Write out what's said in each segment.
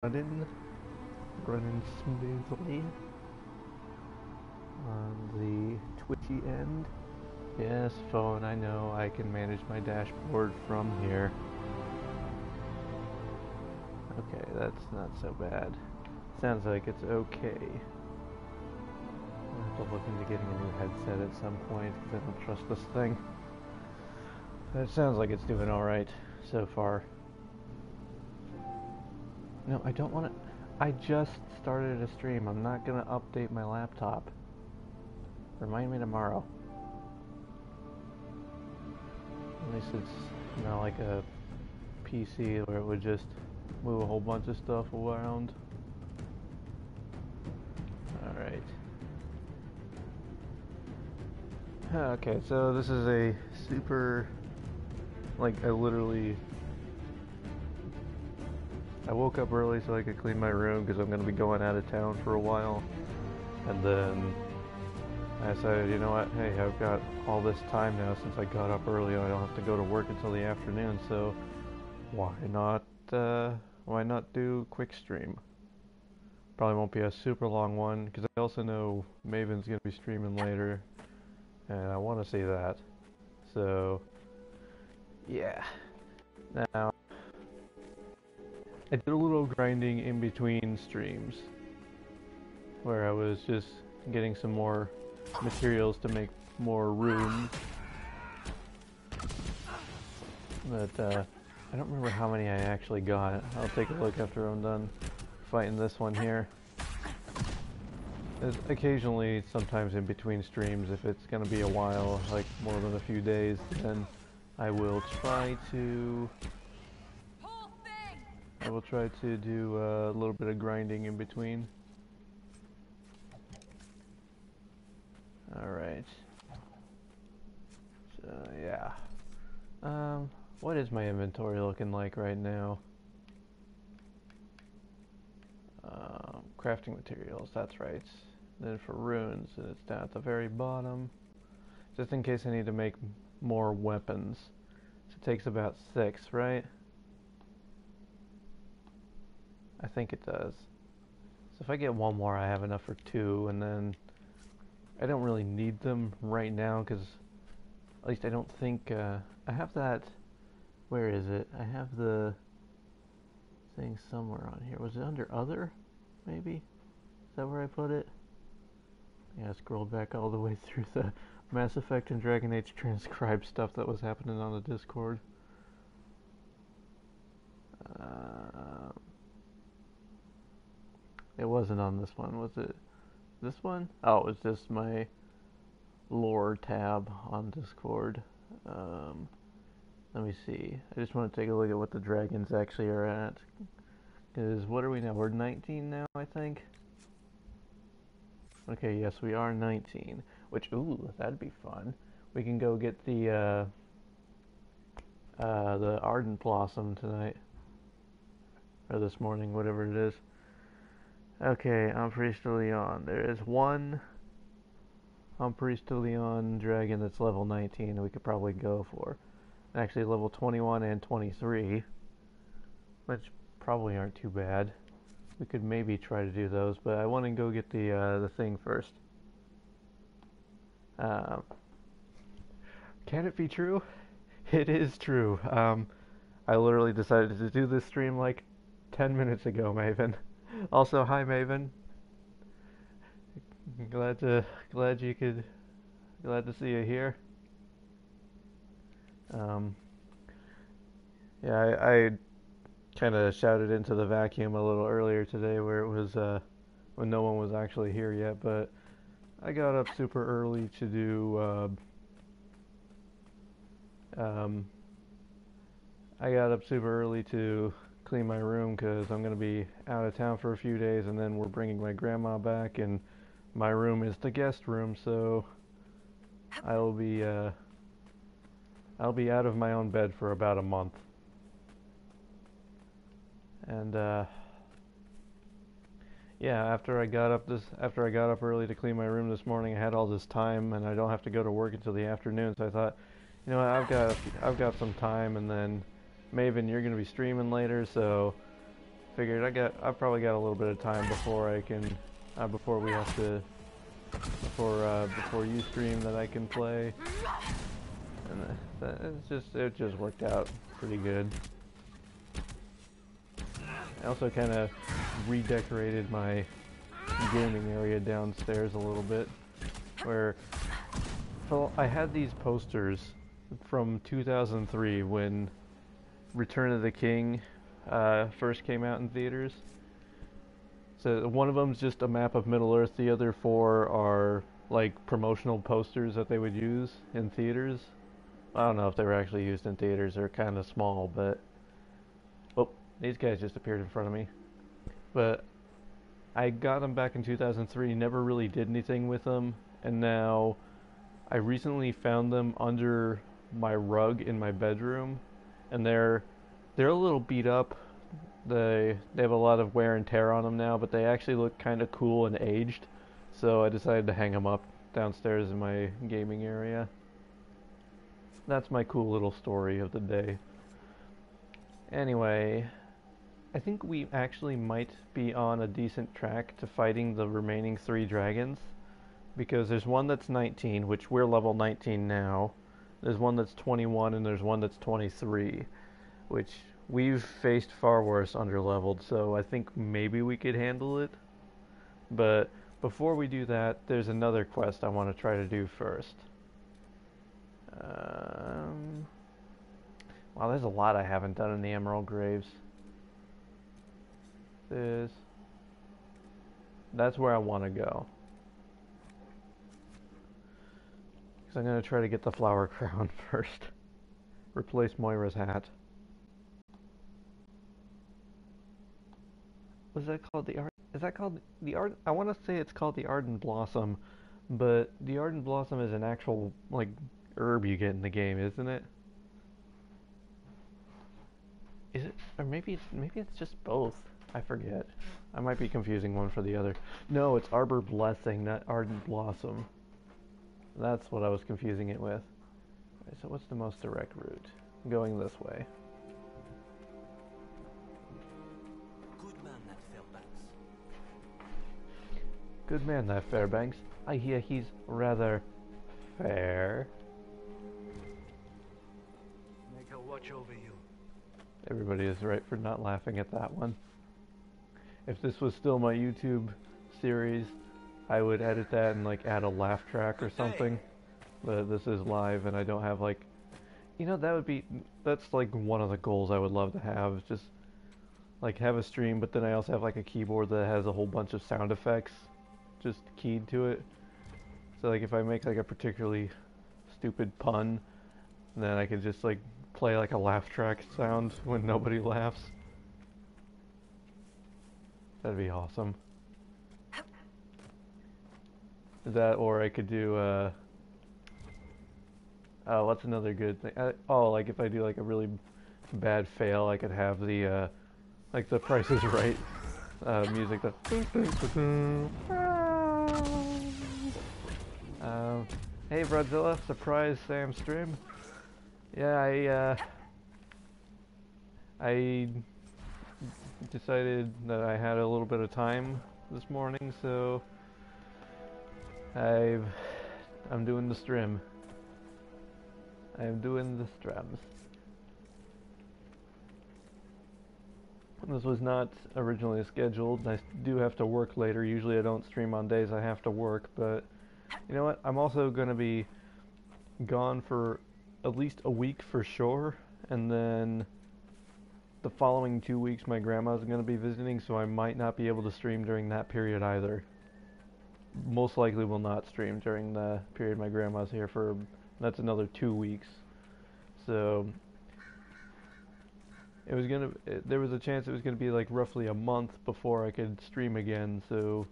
running smoothly on the Twitchy end. Yes, phone, I know I can manage my dashboard from here. Okay, that's not so bad. Sounds like it's okay. I'll have to look into getting a new headset at some point because I don't trust this thing. But it sounds like it's doing alright so far. No, I don't want to... I just started a stream. I'm not going to update my laptop. Remind me tomorrow. At least it's not like a PC where it would just move a whole bunch of stuff around. Alright. Okay, so this is a super... Like, I woke up early so I could clean my room because I'm going to be going out of town for a while. And then I decided, you know what, hey, I've got all this time now since I got up early. I don't have to go to work until the afternoon, so why not do quick stream? Probably won't be a super long one because I also know Maven's going to be streaming later and I want to see that. So yeah. Now I did a little grinding in between streams where I was just getting some more materials to make more rooms. But I don't remember how many I actually got. I'll take a look after I'm done fighting this one here. There's occasionally, sometimes in between streams, if it's going to be a while, like more than a few days, then I will try to do a little bit of grinding in between. Alright. So, yeah. What is my inventory looking like right now? Crafting materials, that's right. Then for runes, it's down at the very bottom. Just in case I need to make more weapons. So it takes about 6, right? I think it does. So if I get one more, I have enough for 2, and then I don't really need them right now, because at least I don't think, I have that, where is it? I have the thing somewhere on here. Was it under other, maybe? Is that where I put it? Yeah, I scrolled back all the way through the Mass Effect and Dragon Age transcribed stuff that was happening on the Discord. It wasn't on this one, was it? This one? Oh, it was just my lore tab on Discord. Let me see. I just want to take a look at what the dragons actually are at. Because what are we now? We're 19 now, I think? Okay, yes, we are 19. Which, ooh, that'd be fun. We can go get the Ardent Blossom tonight. Or this morning, whatever it is. Okay, Empress de Leon. There is one Empress de Leon dragon that's level 19 that we could probably go for. Actually, level 21 and 23, which probably aren't too bad. We could maybe try to do those, but I want to go get the thing first. Can it be true? It is true. I literally decided to do this stream like 10 minutes ago, Maven. Also, hi, Maven. Glad to see you here. Yeah, I kind of shouted into the vacuum a little earlier today where it was when no one was actually here yet, but I got up super early to do clean my room because I'm going to be out of town for a few days, and then we're bringing my grandma back, and my room is the guest room, so I'll be out of my own bed for about a month. And yeah, after I got up early to clean my room this morning, I had all this time, and I don't have to go to work until the afternoon. So I thought, you know what, I've got some time, and then Maven, you're gonna be streaming later, so figured I probably got a little bit of time before I can, before we have to, before you stream that I can play, and it just worked out pretty good. I also kind of redecorated my gaming area downstairs a little bit, where I had these posters from 2003 when Return of the King first came out in theaters. So one of them's just a map of Middle-earth, the other four are like promotional posters that they would use in theaters. I don't know if they were actually used in theaters, they're kind of small, but... Oh, these guys just appeared in front of me. But I got them back in 2003, never really did anything with them, and now I recently found them under my rug in my bedroom, and they're a little beat up. They have a lot of wear and tear on them now, but they actually look kind of cool and aged, so I decided to hang them up downstairs in my gaming area. That's my cool little story of the day. Anyway, I think we actually might be on a decent track to fighting the remaining 3 dragons, because there's one that's 19, which we're level 19 now. There's one that's 21, and there's one that's 23, which we've faced far worse underleveled, so I think maybe we could handle it. But before we do that, there's another quest I want to try to do first. Wow, there's a lot I haven't done in the Emerald Graves. That's where I want to go. Because I'm going to try to get the flower crown first. Replace Moira's hat. Was that called the art? Is that called the art? I want to say it's called the Ardent Blossom, but the Ardent Blossom is an actual, like, herb you get in the game, isn't it? Is it? Or maybe it's just both. I forget. I might be confusing one for the other. No, it's Arbor Blessing, not Ardent Blossom. That's what I was confusing it with. Right, so what's the most direct route? Going this way. Good man, that Fairbanks. I hear he's rather fair. Make her watch over you. Everybody is right for not laughing at that one. If this was still my YouTube series, I would edit that and like add a laugh track or something. But this is live and I don't have like... You know, that's like one of the goals I would love to have. Just like have a stream, but then I also have like a keyboard that has a whole bunch of sound effects just keyed to it. So like if I make like a particularly stupid pun, then I could just like play like a laugh track sound when nobody laughs. That'd be awesome. That, or I could do oh, what's another good thing? Like if I do like a really bad fail, I could have the like the Price is Right music that hey Brodzilla, surprise Sam Strem. Yeah, I decided that I had a little bit of time this morning, so I'm doing the Strem. I'm doing the Strems. This was not originally scheduled. I do have to work later. Usually I don't stream on days I have to work, but you know what? I'm also going to be gone for at least a week for sure, and then the following 2 weeks my grandma's going to be visiting, so I might not be able to stream during that period either. Most likely will not stream during the period my grandma's here for, that's another 2 weeks. So there was a chance it was gonna be like roughly a month before I could stream again, so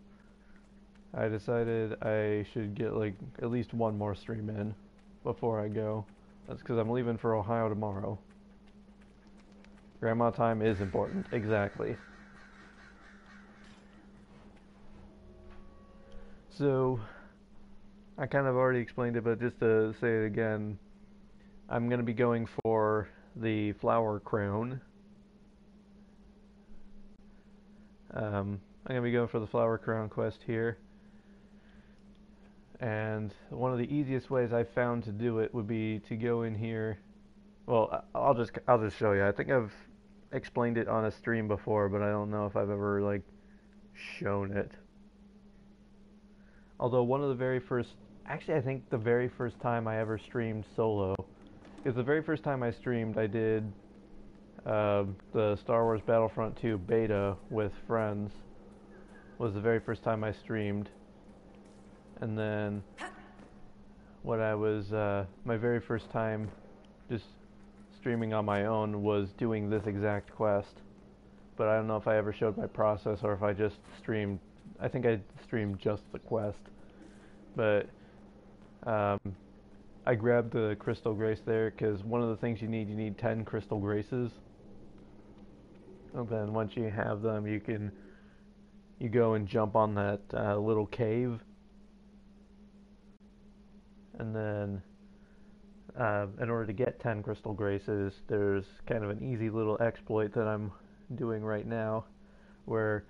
I decided I should get like at least one more stream in before I go. That's because I'm leaving for Ohio tomorrow. Grandma time is important, exactly. So, I kind of already explained it, but just to say it again, I'm going to be going for the flower crown. I'm going to be going for the Flower Crown quest here. And one of the easiest ways I found to do it would be to go in here. Well, I'll just show you. I think I've explained it on a stream before, but I don't know if I've ever like shown it. Although one of the very first, actually I think the very first time I ever streamed solo, because the very first time I streamed I did the Star Wars Battlefront 2 beta with friends, was the very first time I streamed. And then what I was, my very first time just streaming on my own was doing this exact quest. But I don't know if I ever showed my process or if I just streamed, I think I streamed just the quest. But I grabbed the Crystal Grace there because one of the things you need 10 Crystal Graces. And then once you have them, you go and jump on that little cave. And then in order to get 10 Crystal Graces, there's kind of an easy little exploit that I'm doing right now where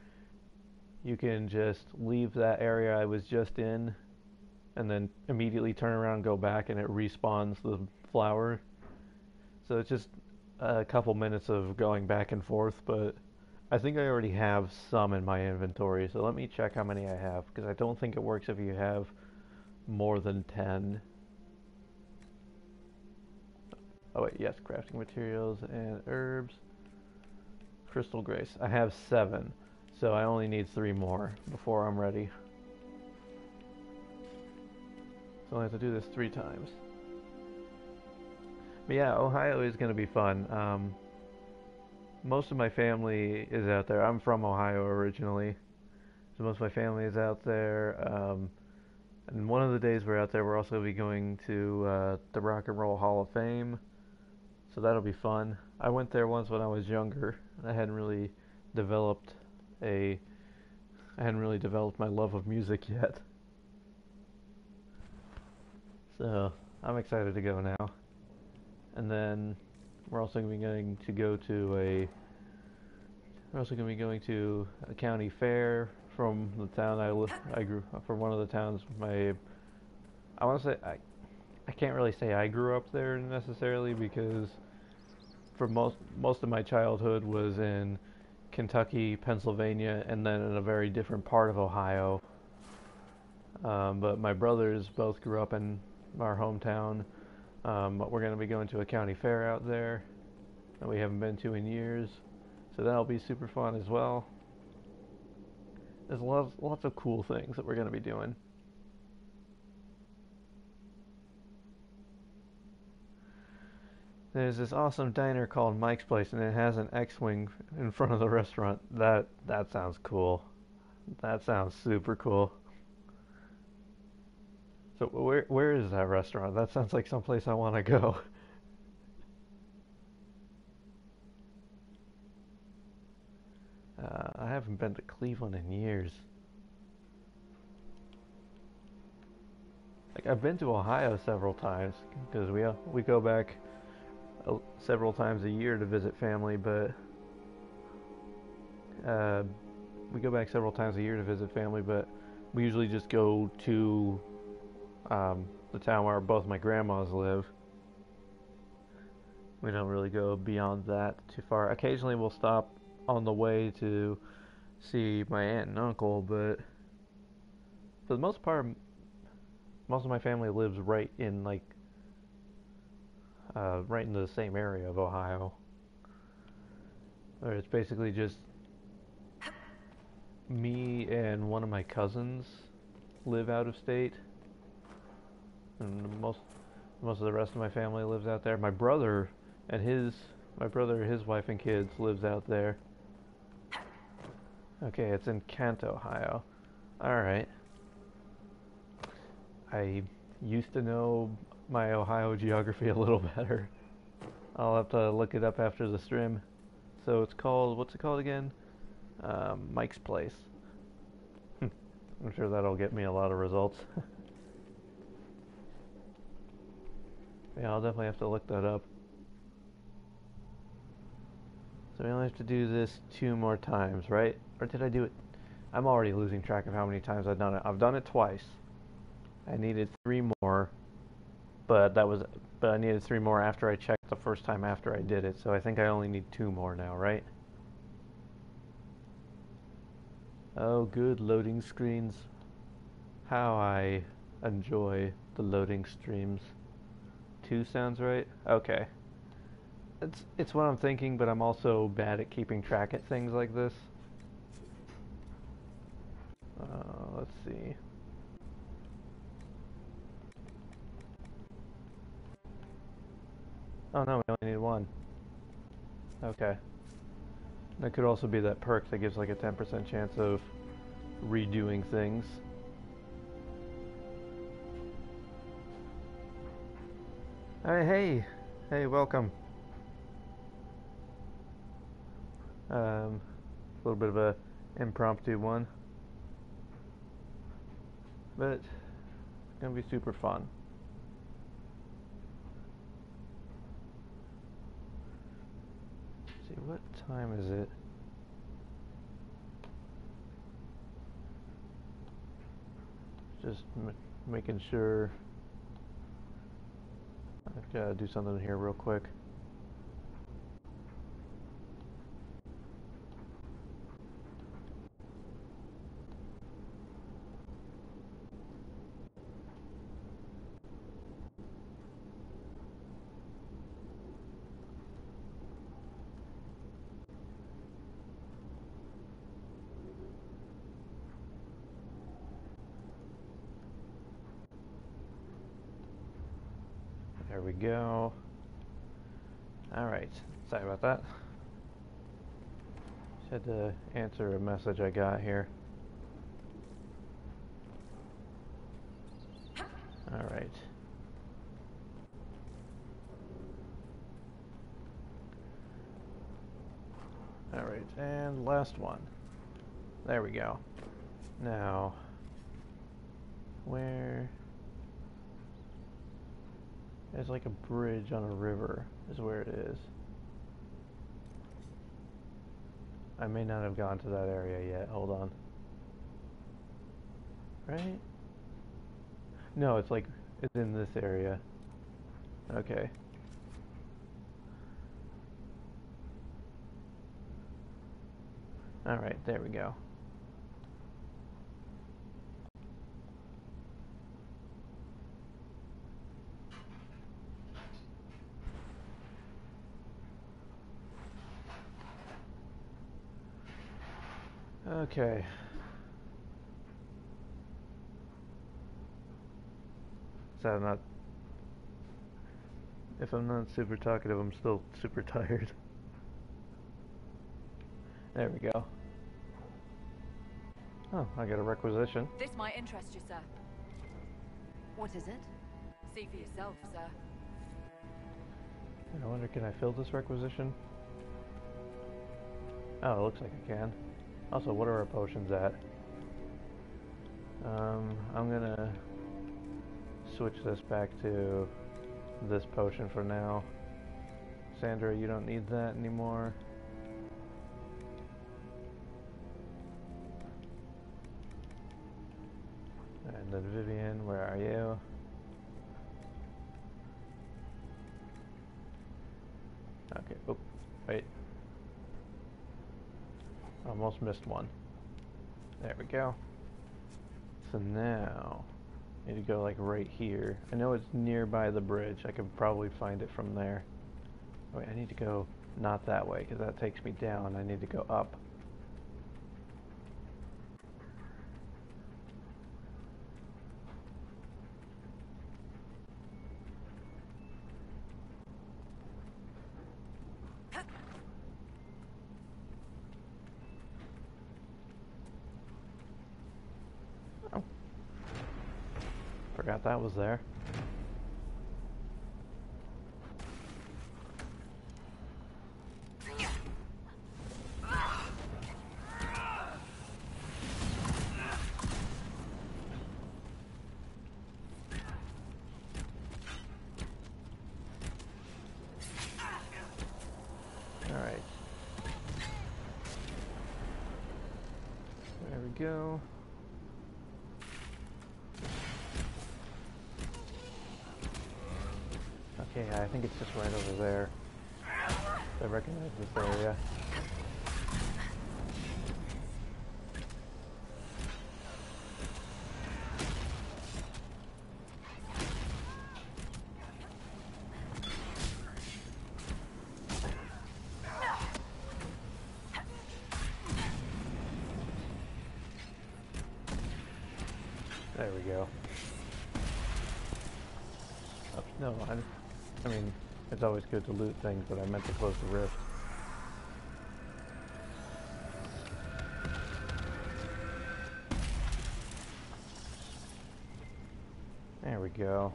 you can just leave that area I was just in and then immediately turn around and go back and it respawns the flower. So it's just a couple minutes of going back and forth, but I think I already have some in my inventory, so let me check how many I have, because I don't think it works if you have more than 10. Oh wait, yes, crafting materials and herbs. Crystal Grace. I have 7, so I only need 3 more before I'm ready. So I have to do this 3 times. But yeah, Ohio is going to be fun. Most of my family is out there. I'm from Ohio originally, so most of my family is out there. And one of the days we're out there, we're also going to be going to the Rock and Roll Hall of Fame. So that'll be fun. I went there once when I was younger. I hadn't really developed my love of music yet. So I'm excited to go now. And then we're also going to be going to a county fair from the town I grew from one of the towns I want to say I can't really say I grew up there necessarily, because for most of my childhood was in Kentucky, Pennsylvania, and then in a very different part of Ohio. But my brothers both grew up in our hometown. But we're going to be going to a county fair out there that we haven't been to in years, so that'll be super fun as well. There's lots of cool things that we're going to be doing. There's this awesome diner called Mike's Place, and it has an X-Wing in front of the restaurant. That sounds cool. That sounds super cool. So where is that restaurant? That sounds like someplace I want to go. I haven't been to Cleveland in years. Like, I've been to Ohio several times because we go back several times a year to visit family, but we usually just go to the town where both my grandmas live. We don't really go beyond that too far. Occasionally we'll stop on the way to see my aunt and uncle, but for the most part, most of my family lives right in the same area of Ohio. Or it's basically just me and one of my cousins live out of state, and most of the rest of my family lives out there. My brother and his wife and kids lives out there. Okay, it's in Kent, Ohio. Alright. I used to know my Ohio geography a little better. I'll have to look it up after the stream. So it's called, what's it called again? Mike's Place. I'm sure that'll get me a lot of results. Yeah, I'll definitely have to look that up. So we only have to do this 2 more times, right? Or did I do it? I'm already losing track of how many times I've done it. I've done it twice. I needed 3 more, but I needed 3 more after I checked the first time after I did it. So I think I only need 2 more now, right? Oh, good loading screens. How I enjoy the loading streams. 2 sounds right? Okay. It's what I'm thinking, but I'm also bad at keeping track at things like this. Let's see. Oh no, we only need 1. Okay. That could also be that perk that gives like a 10% chance of redoing things. Hey, welcome. A little bit of a impromptu one, but it's gonna be super fun. Let's see, what time is it? Just making sure. I've got to do something here real quick. There we go. Alright, sorry about that. Just had to answer a message I got here. Alright. Alright, and last one. There we go. Now, where... There's like a bridge on a river, is where it is. I may not have gone to that area yet. Hold on. Right? No, it's like, it's in this area. Okay. Alright, there we go. Okay. So I'm not... If I'm not super talkative, I'm still super tired. There we go. Oh, I got a requisition. This might interest you, sir. What is it? See for yourself, sir. I wonder, can I fill this requisition? Oh, it looks like I can. Also, what are our potions at? I'm gonna switch this back to this potion for now. Sandra, you don't need that anymore. And then Vivian, where are you? Okay, oh, wait. Almost missed one. There we go. So now, I need to go like right here. I know it's nearby the bridge. I could probably find it from there. Wait, I need to go not that way because that takes me down. I need to go up. Oh. Forgot that was there. Alright. There we go. Okay, I think it's just right over there. I recognize this area. There we go. Oh, no, I mean, it's always good to loot things, but I meant to close the rift. There we go.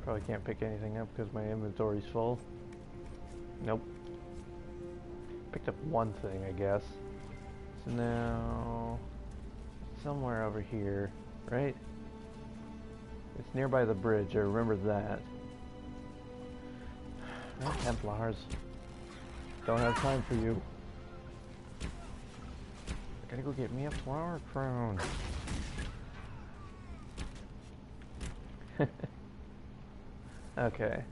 Probably can't pick anything up because my inventory's full. Nope. Picked up one thing, I guess. So now... somewhere over here, right? It's nearby the bridge, I remember that. Oh, Templars. Don't have time for you. I gotta go get me a flower crown. Okay.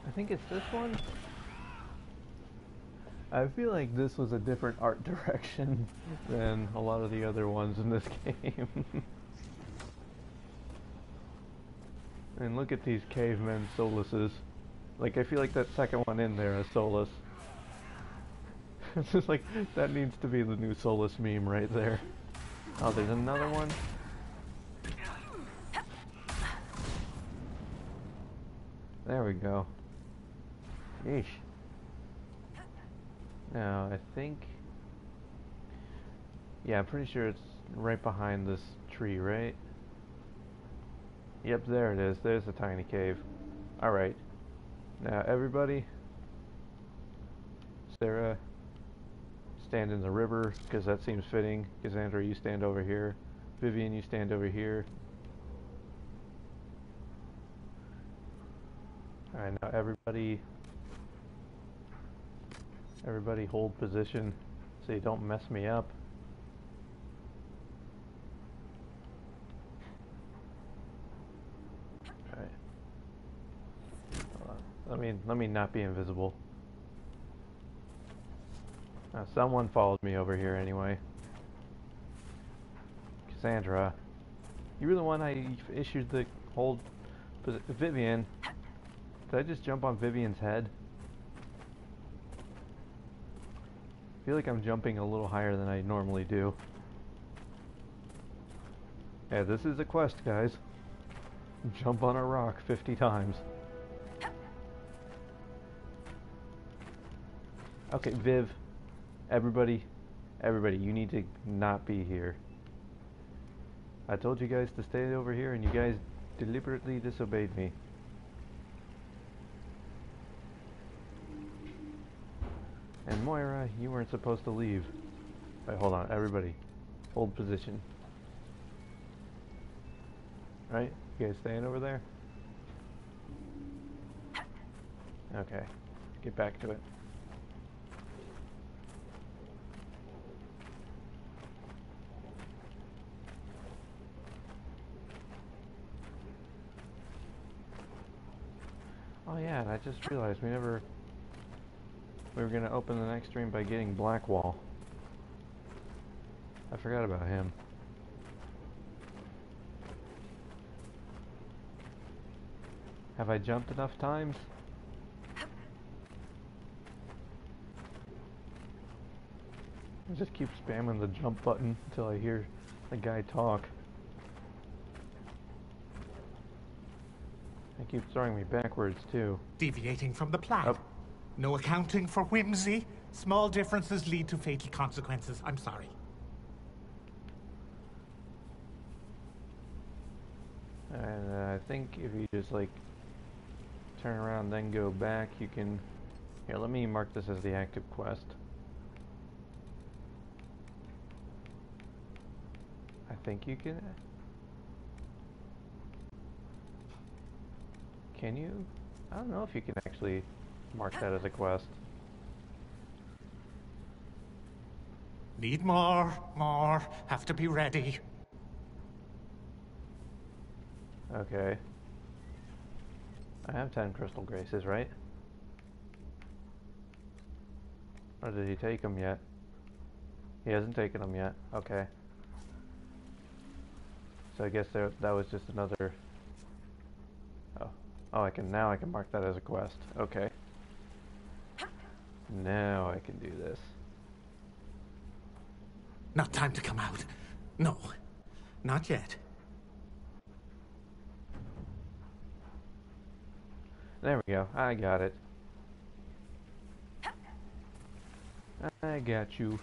I think it's this one. I feel like this was a different art direction than a lot of the other ones in this game. And look at these cavemen Solaces. Like, I feel like that second one in there is Solus. It's just like, that needs to be the new Solus meme right there. Oh, there's another one? There we go. Yeesh. Now, I think... yeah, I'm pretty sure it's right behind this tree, right? Yep, there it is. There's the tiny cave. Alright. Now, everybody... Sarah, stand in the river, because that seems fitting. Cassandra, you stand over here. Vivian, you stand over here. Alright, now everybody hold position so you don't mess me up. Alright. Let me not be invisible. Someone followed me over here anyway. Cassandra, you were the one I issued the hold Vivian. Did I just jump on Vivian's head? I feel like I'm jumping a little higher than I normally do. Yeah, this is a quest, guys. Jump on a rock 50 times. Okay, Viv. Everybody, you need to not be here. I told you guys to stay over here and you guys deliberately disobeyed me. And Moira, you weren't supposed to leave. Wait, hold on, everybody. Hold position. Right? You guys staying over there? Okay. Get back to it. Oh yeah, and I just realized we were gonna open the next stream by getting Blackwall. I forgot about him. Have I jumped enough times? I just keep spamming the jump button until I hear the guy talk. He keeps throwing me backwards too. Deviating from the plan. Oh. No accounting for whimsy. Small differences lead to fatal consequences. I'm sorry. And I think if you just like turn around then go back, you can... Here, let me mark this as the active quest. I think you can... Can you? I don't know if you can actually mark that as a quest. Need more. Have to be ready. Okay. I have 10 crystal graces, right? Or did he take them yet? He hasn't taken them yet. Okay. So I guess that was just another... Oh, now I can mark that as a quest. Okay. Now I can do this. Not time to come out. No, not yet. There we go. I got it. I got you.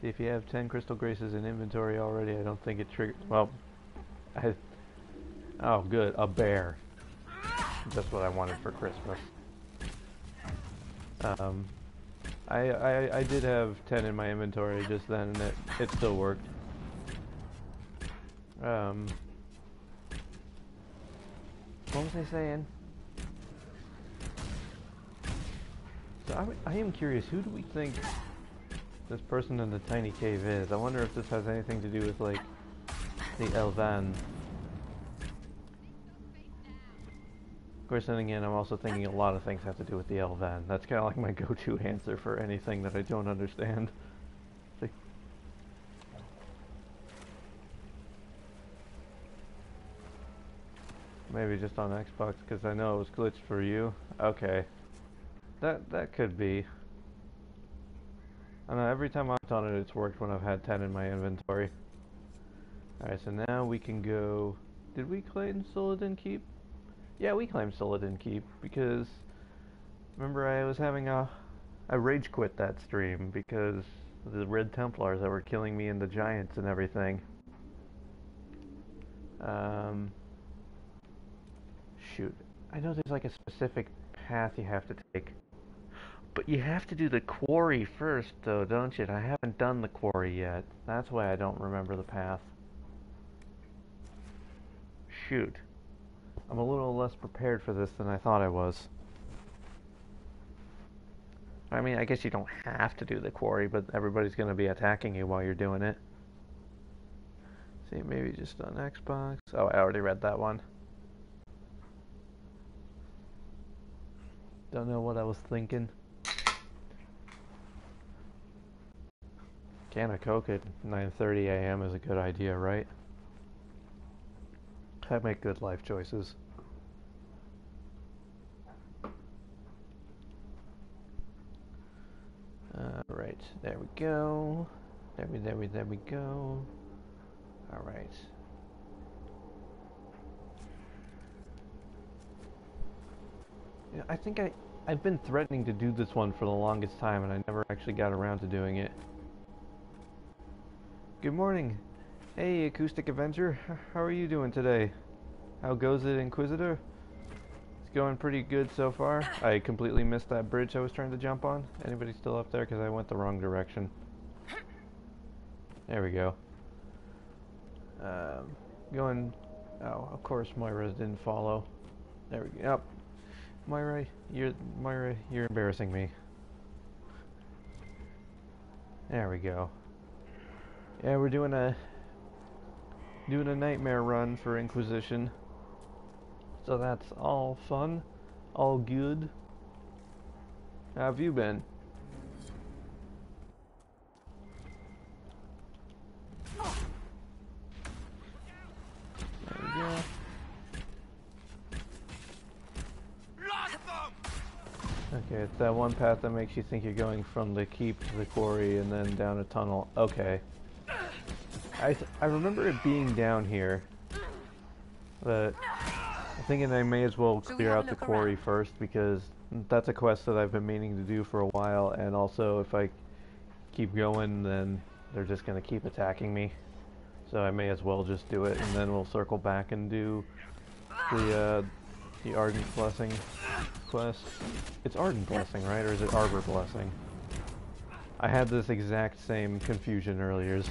See, if you have 10 crystal graces in inventory already, I don't think it triggers... Well, oh, good. A bear. Just what I wanted for Christmas. I did have 10 in my inventory just then, and it still worked. What was I saying? So I am curious, who do we think this person in the tiny cave is? I wonder if this has anything to do with, like, the Elvan. Of course, then again, I'm also thinking a lot of things have to do with the Elvan. That's kind of like my go-to answer for anything that I don't understand. Like, maybe just on Xbox, because I know it was glitched for you. Okay. That could be. I know every time I've done it, it's worked when I've had 10 in my inventory. Alright, so now we can go... Did we claim Soladin Keep? Yeah, we claimed Soladin Keep, because... Remember, I was having I rage quit that stream, because of the Red Templars that were killing me and the Giants and everything. Shoot. I know there's like a specific path you have to take. But you have to do the quarry first, though, don't you? I haven't done the quarry yet. That's why I don't remember the path. Shoot. I'm a little less prepared for this than I thought I was. I mean, I guess you don't have to do the quarry, but everybody's going to be attacking you while you're doing it. See, maybe just on Xbox. Oh, I already read that one. Don't know what I was thinking. Can of Coke at 9:30 a.m. is a good idea, right? I make good life choices. Right, there we go. There we go. All right. Yeah, I think I've been threatening to do this one for the longest time, and I never actually got around to doing it. Good morning. Hey, Acoustic Avenger. How are you doing today? How goes it, Inquisitor? It's going pretty good so far. I completely missed that bridge I was trying to jump on. Anybody still up there? Because I went the wrong direction. There we go. Going... Oh, of course Moira didn't follow. There we go. Yep. Moira, you're embarrassing me. There we go. Yeah, we're doing a nightmare run for Inquisition. So that's all fun, all good. How have you been? There we go. Okay, it's that one path that makes you think you're going from the keep to the quarry and then down a tunnel. Okay. I remember it being down here, but I'm thinking I may as well clear out the quarry first, because that's a quest that I've been meaning to do for a while, and also if I keep going, then they're just going to keep attacking me. So I may as well just do it, and then we'll circle back and do the Ardent Blessing quest. It's Ardent Blessing, right? Or is it Arbor Blessing? I had this exact same confusion earlier.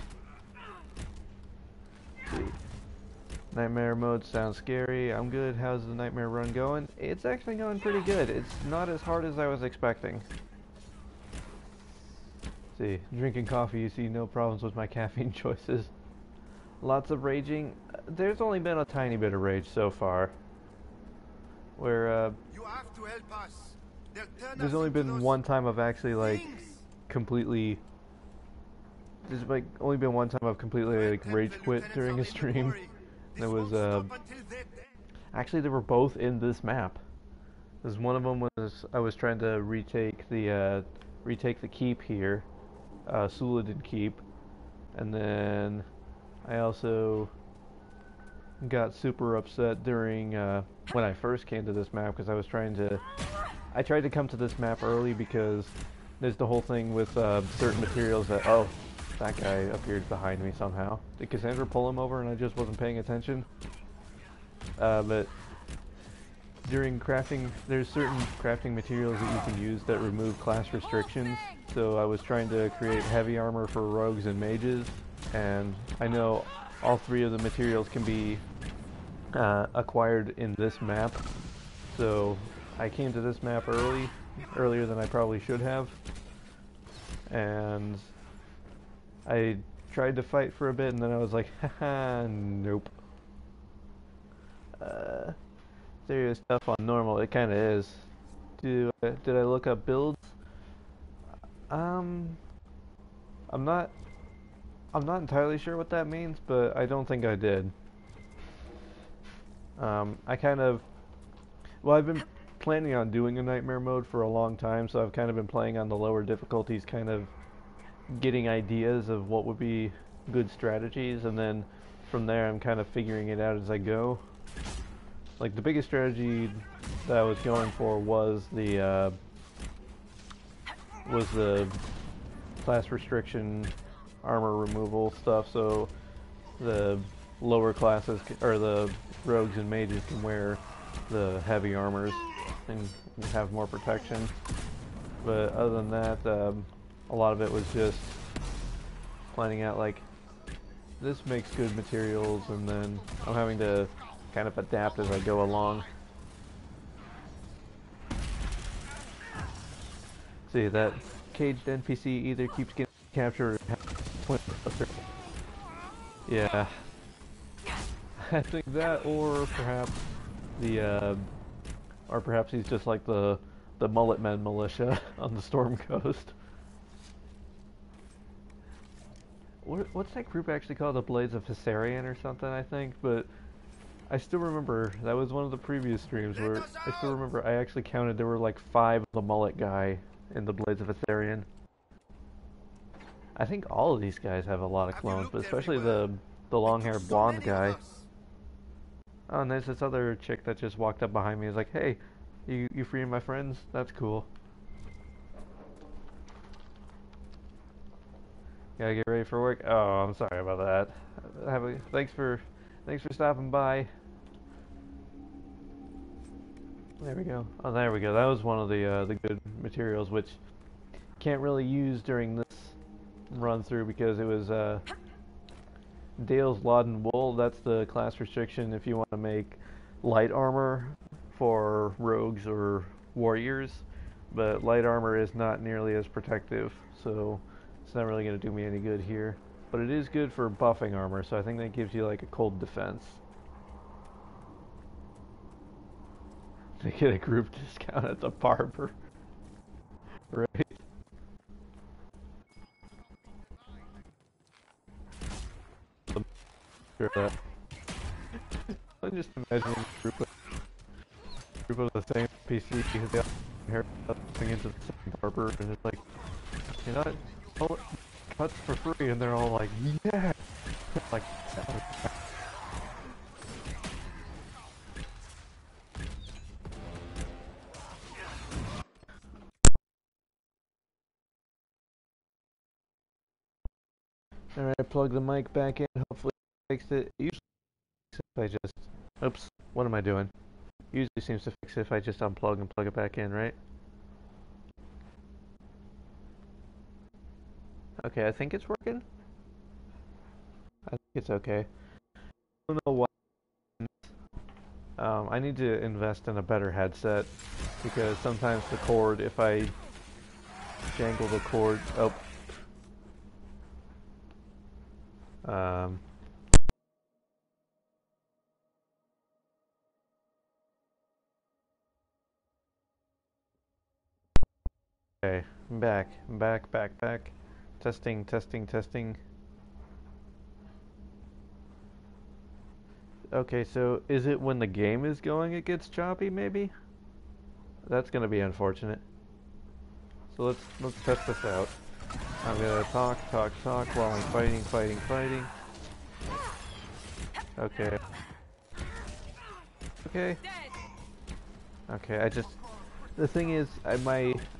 Nightmare mode sounds scary. I'm good. How's the nightmare run going? It's actually going pretty good. It's not as hard as I was expecting. See, drinking coffee, you see no problems with my caffeine choices. Lots of raging. There's only been a tiny bit of rage so far. Where, You have to help us. They'll turn there's us only into been those one time I've actually, like, things. completely... There's, like, only been one time I've completely, like, rage quit during a stream. And it was, actually, they were both in this map. Because one of them was, I was trying to retake the keep here. Suladin Keep. And then I also got super upset during when I first came to this map because I tried to come to this map early because there's the whole thing with certain materials that, oh, that guy appeared behind me somehow. Did Cassandra pull him over and I just wasn't paying attention? But during crafting, there's certain crafting materials that you can use that remove class restrictions. So I was trying to create heavy armor for rogues and mages, and I know all three of the materials can be acquired in this map. So I came to this map earlier than I probably should have, and I tried to fight for a bit, and then I was like, haha, nope. Serious stuff on normal, it kind of is. Did I look up builds? I'm not entirely sure what that means, but I don't think I did. I've been planning on doing a nightmare mode for a long time, so I've kind of been playing on the lower difficulties, kind of getting ideas of what would be good strategies, and then from there I'm kind of figuring it out as I go. Like, the biggest strategy that I was going for was the class restriction armor removal stuff, so the lower classes, or the rogues and mages, can wear the heavy armors and have more protection. But other than that, a lot of it was just planning out, like, this makes good materials, and then I'm having to kind of adapt as I go along. See, that caged NPC either keeps getting captured or yeah. I think that, or perhaps he's just like the Mullet Men militia on the Storm Coast. What's that group actually called? The Blades of Hissarion or something, I think, but I still remember, that was one of the previous streams where I still remember I actually counted there were like 5 of the mullet guy in the Blades of Hissarion. I think all of these guys have a lot of clones, but especially the long-haired blonde guy. Oh, and there's this other chick that just walked up behind me and was like, hey, you freeing my friends? That's cool. Gotta get ready for work? Oh, I'm sorry about that. Thanks for stopping by. There we go. Oh, there we go. That was one of the good materials, which can't really use during this run through because it was Dale's Laden Wool. That's the class restriction if you want to make light armor for rogues or warriors, but light armor is not nearly as protective, so it's not really going to do me any good here. But it is good for buffing armor, so I think that gives you like a cold defense. To get a group discount at the barber. Right. I'm just imagining a group of the same PC because they all have haircuts into the same barber, and it's like, you know, all cuts for free, and they're all like, yeah! Like, alright, plug the mic back in, hopefully it fixed it. Usually if I just, oops, what am I doing? Usually seems to fix it if I just unplug and plug it back in, right? Okay, I think it's working. I think it's okay. I don't know why. I need to invest in a better headset because sometimes the cord, if I jangle the cord, oh, Um, okay, I'm back. I'm back. Testing, testing, testing. Okay, so is it when the game is going it gets choppy, maybe? That's gonna be unfortunate. So let's test this out. I'm gonna talk while I'm fighting. Okay. Okay. Okay, the thing is, I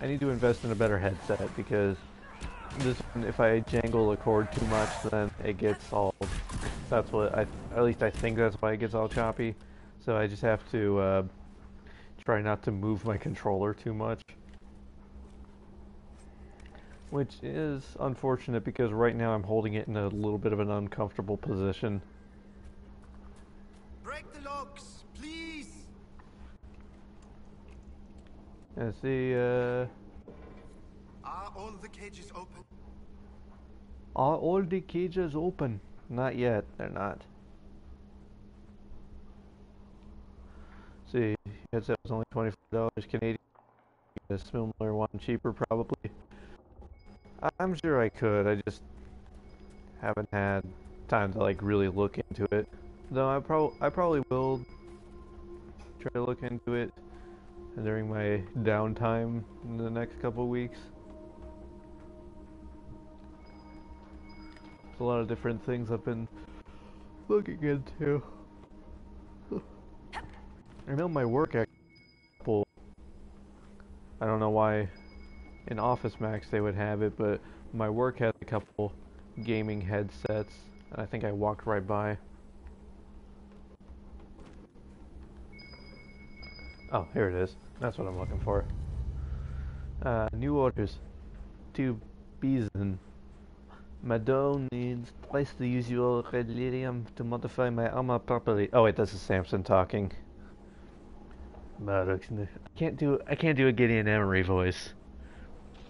need to invest in a better headset because this one, if I jangle a cord too much, then it gets all, that's what at least I think that's why it gets all choppy. So I just have to try not to move my controller too much. Which is unfortunate because right now I'm holding it in a little bit of an uncomfortable position. Break the locks, please. Let's see, Are all the cages open? are all the cages open? Not yet, they're not. See, headset was only $24 Canadian. A similar one cheaper probably. I'm sure I could, I just haven't had time to like really look into it. Though I probably will try to look into it during my downtime in the next couple of weeks. There's a lot of different things I've been looking into. I know my work actually, I don't know why in Office Max they would have it, but my work has a couple gaming headsets, and I think I walked right by. Oh, here it is. That's what I'm looking for. New orders. 2 Bison. Madone needs twice the usual red lyrium to modify my armor properly. Oh wait, this is Samson talking. Maddox, I can't do a Gideon Emery voice.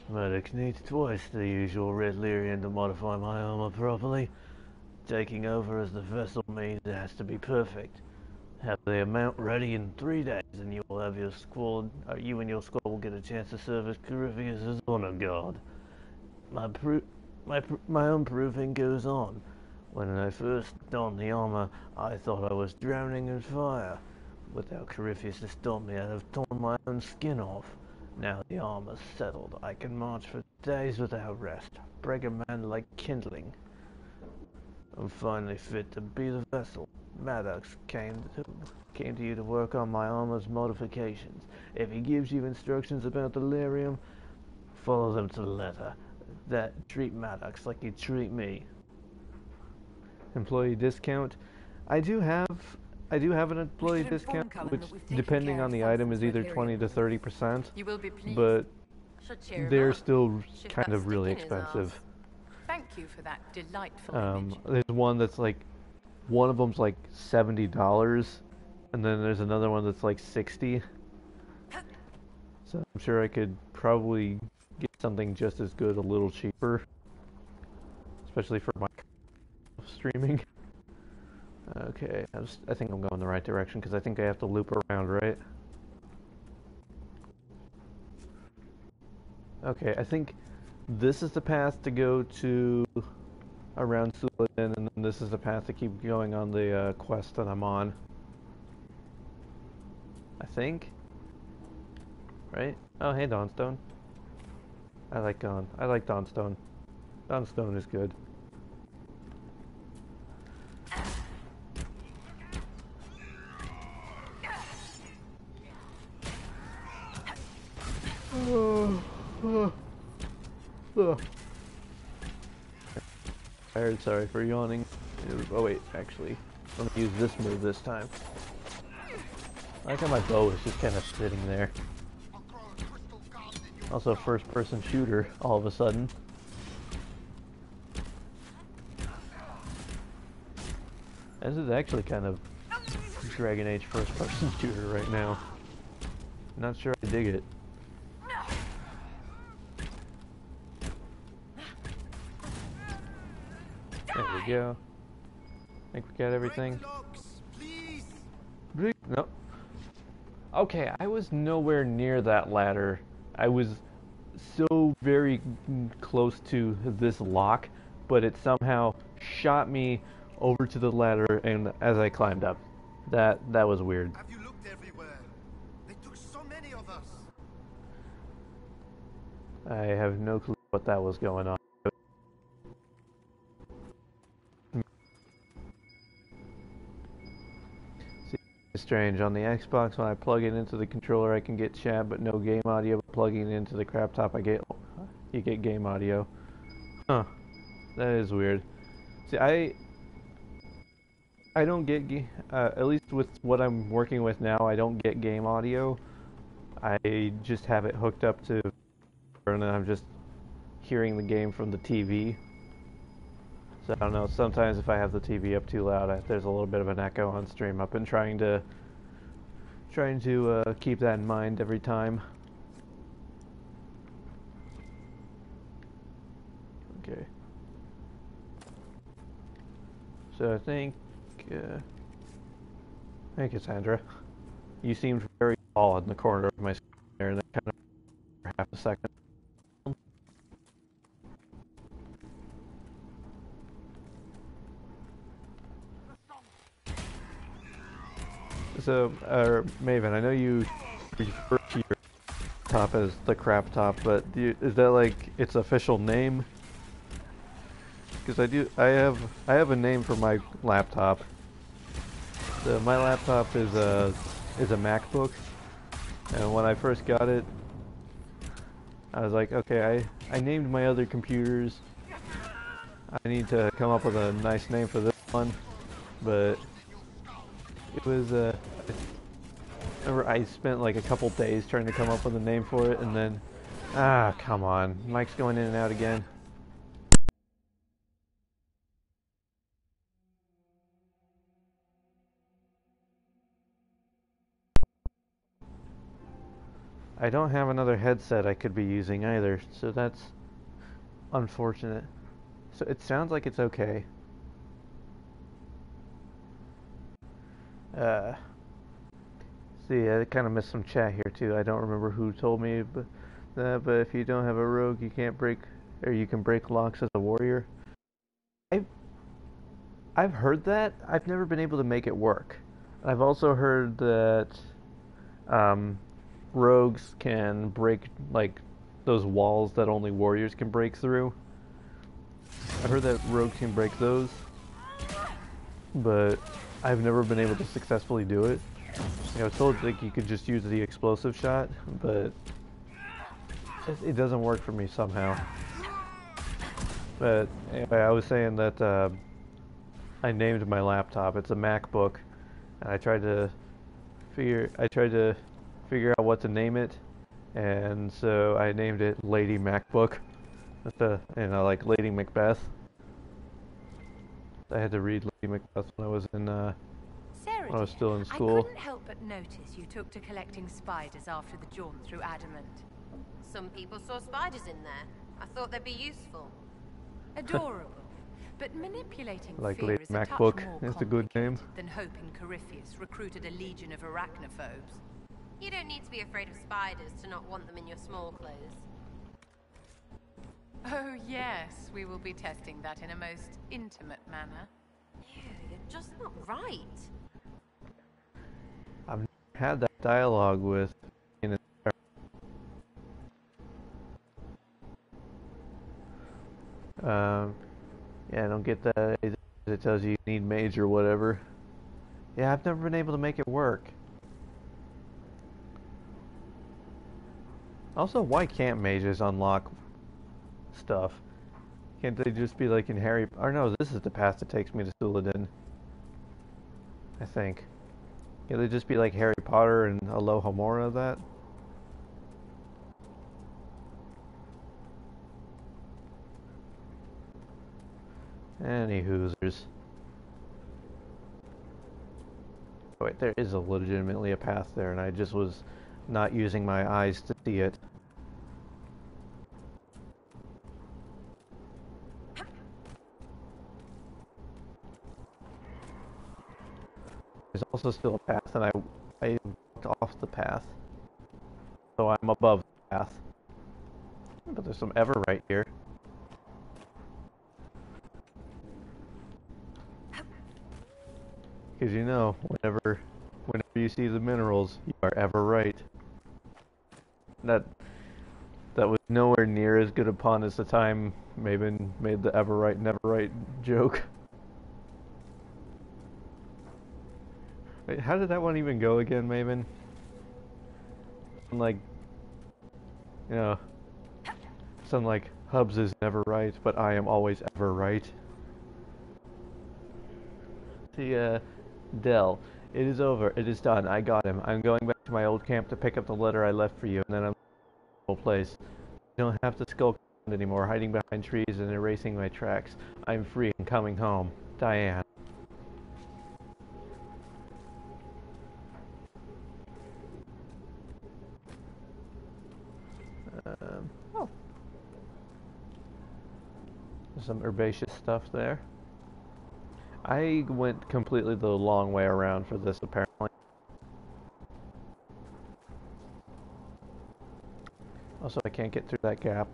Maddox needs twice the usual red lyrium to modify my armor properly. Taking over as the vessel means it has to be perfect. Have the amount ready in 3 days, and you will have your squad, or you and your squad will get a chance to serve as Corypheus as honor guard. My own proving goes on. When I first donned the armor, I thought I was drowning in fire. Without Corypheus to stop me, I'd have torn my own skin off. Now the armor's settled, I can march for days without rest, break a man like kindling. I'm finally fit to be the vessel. Maddox came to you to work on my armor's modifications. If he gives you instructions about the lyrium, follow them to the letter. Treat Maddox like you treat me. Employee discount. I do have an employee discount, which depending on the item is either 20 to 30%. You will be pleased. But they're still Should kind that of really stick in his expensive. arse? Thank you for that delightful image. There's one that's like, one of them's like $70, and then there's another one that's like 60. So I'm sure I could probably get something just as good, a little cheaper, especially for my streaming. Okay, I think I'm going the right direction because I think I have to loop around, right? Okay, I think this is the path to go to around Suladin, and then this is the path to keep going on the quest that I'm on. I think. Right? Oh, hey, Dawnstone. I like Dawnstone. Dawnstone is good. Tired, sorry for yawning. Oh wait, actually, I'm gonna use this move this time. I like how my bow is just kind of sitting there. Also, first-person shooter, all of a sudden. This is actually kind of Dragon Age first-person shooter right now. Not sure I dig it. There we go. think we got everything. Break the locks, please. No. Okay, I was nowhere near that ladder. I was so very close to this lock, but it somehow shot me over to the ladder and as I climbed up. That was weird. Have you looked everywhere? They took so many of us. I have no clue what that was going on. See, it's strange. On the Xbox, when I plug it into the controller, I can get chat, but no game audio. But plugging it into the crap top, you get game audio. Huh. That is weird. See, I don't get at least with what I'm working with now, I don't get game audio. I just have it hooked up to, and then I'm just hearing the game from the TV. So I don't know. Sometimes if I have the TV up too loud, there's a little bit of an echo on stream. I've been trying to keep that in mind every time. Okay. So I think Cassandra, you seemed very tall in the corner of my screen there, and that kind of for half a second. So, Maven, I know you refer to your top as the crap top, but is that like its official name? Because I have a name for my laptop. So my laptop is a MacBook, and when I first got it, I was like, okay, I named my other computers. I need to come up with a nice name for this one, but it was I remember I spent like a couple days trying to come up with a name for it, and then come on, Mike's going in and out again. I don't have another headset I could be using either, so that's unfortunate. So it sounds like it's okay. See, I kind of missed some chat here too. I don't remember who told me, but if you don't have a rogue, you can't break, or you can break locks as a warrior. I've heard that. I've never been able to make it work. I've also heard that rogues can break like those walls that only warriors can break through. I've heard that rogues can break those, but I've never been able to successfully do it. I was told like you could just use the explosive shot, but it doesn't work for me somehow. But anyway, I was saying that I named my laptop. It's a MacBook, and I tried to figure out what to name it, and so I named it Lady MacBook. Like Lady Macbeth. I had to read Lady Macbeth when I was still in school. I couldn't help but notice you took to collecting spiders after the jaunt through Adamant. Some people saw spiders in there. I thought they'd be useful. Adorable. But manipulating Like fear Lady is a touch MacBook more is the good name. than hoping Corypheus recruited a legion of arachnophobes. You don't need to be afraid of spiders to not want them in your small clothes. Oh yes, we will be testing that in a most intimate manner. Ew, you're just not right. I've never had that dialogue with. Yeah, I don't get that. It tells you need mage or whatever. Yeah, I've never been able to make it work. Also, why can't mages unlock stuff? Can't they just be like in Harry... Or no, this is the path that takes me to Suladin. I think. Can't they just be like Harry Potter and Alohomora that? Any hoosers. Oh, wait, there is legitimately a path there, and I just was not using my eyes to see it. there's also still a path, and I walked off the path. So I'm above the path. But there's some Everite here. Because you know, whenever you see the minerals, you are ever right. That was nowhere near as good a pun as the time Maven made the ever right, never right joke. Wait, how did that one even go again, Maven? Like, you know, something like, Hubs is never right, but I am always ever right. See, Dell, it is over. It is done. I got him. I'm going back to my old camp to pick up the letter I left for you, and then I'm in a place. I don't have to skulk around anymore, hiding behind trees and erasing my tracks. I'm free and coming home. Diane. Oh. There's some herbaceous stuff there. I went completely the long way around for this, apparently. Also, I can't get through that gap.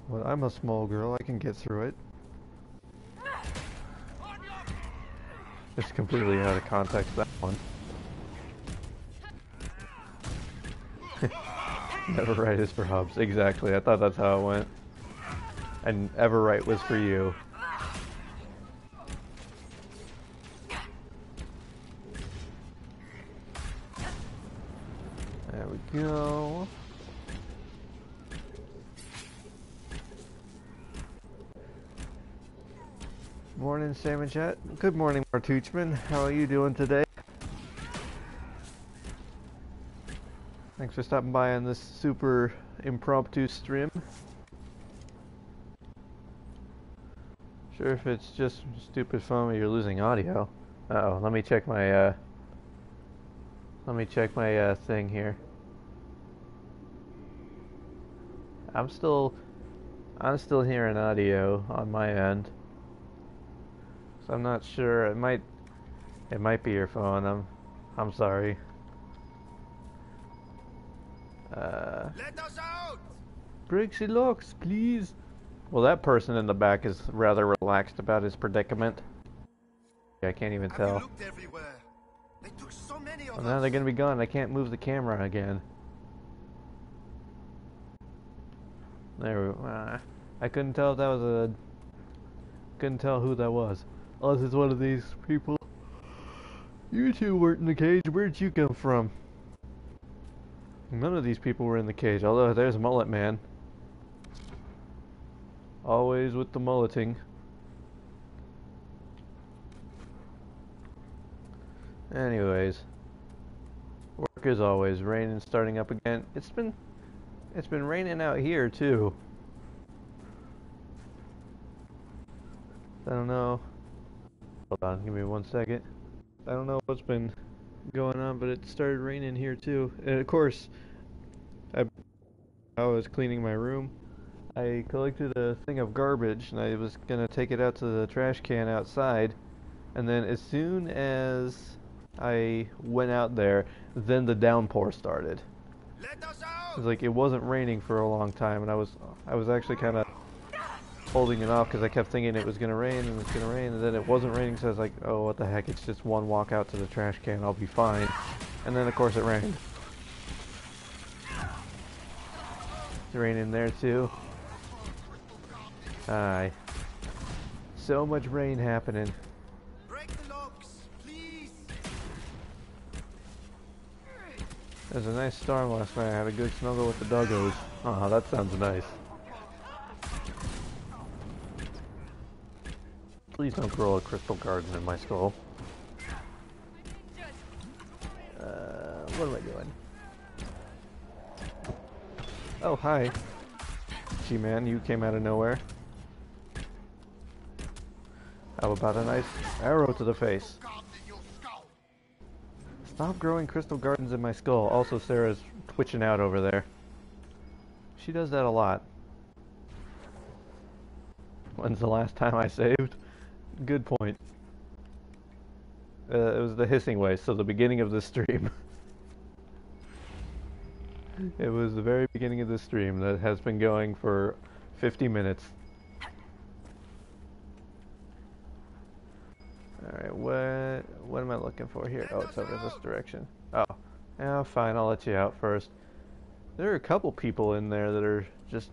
Well, I'm a small girl, I can get through it. It's completely out of context, that one. Never right is for Hubs. Exactly, I thought that's how it went. And ever right was for you. There we go. Morning, Sam and Chat. Good morning, Martuchman. How are you doing today? Thanks for stopping by on this super impromptu stream. Sure, if it's just stupid fun where you're losing audio. Uh-oh, let me check my thing here. I'm still hearing audio on my end. So I'm not sure. It might be your phone. I'm sorry. Let us out! Brixie locks, please. Well, that person in the back is rather relaxed about his predicament. I can't even Have you tell. looked everywhere? They took so many of Well, now us. they're gonna be gone. I can't move the camera again. There we I couldn't tell if that was couldn't tell who that was. Unless it's one of these people. You two weren't in the cage. Where'd you come from? None of these people were in the cage. Although there's Mullet Man. Always with the mulleting. Anyways. Work as always. Raining starting up again. It's been raining out here too. I don't know. Hold on, give me 1 second. I don't know what's been going on, but it started raining here too. And of course, I was cleaning my room. I collected a thing of garbage, and I was gonna take it out to the trash can outside. And then as soon as I went out there, then the downpour started. Let us out! It's like it wasn't raining for a long time, and I was actually kind of holding it off because I kept thinking it was gonna rain and it's gonna rain, and then it wasn't raining, so I was like, oh, what the heck? It's just one walk out to the trash can, I'll be fine. And then of course it rained. It's raining there too. Aye. So much rain happening. Break the locks, please! There's a nice storm last night. I had a good snuggle with the doggos. Oh, that sounds nice. Please don't grow a crystal garden in my skull. What am I doing? Oh, hi. G-Man, you came out of nowhere. How about a nice arrow to the face? Stop growing crystal gardens in my skull. Also, Sarah's twitching out over there. She does that a lot. When's the last time I saved? Good point. It was the hissing way, so the beginning of the stream. It was the very beginning of the stream that has been going for 50 minutes. Alright, what am I looking for here? Oh, it's over this direction. Oh, yeah, fine, I'll let you out first. There are a couple people in there that are just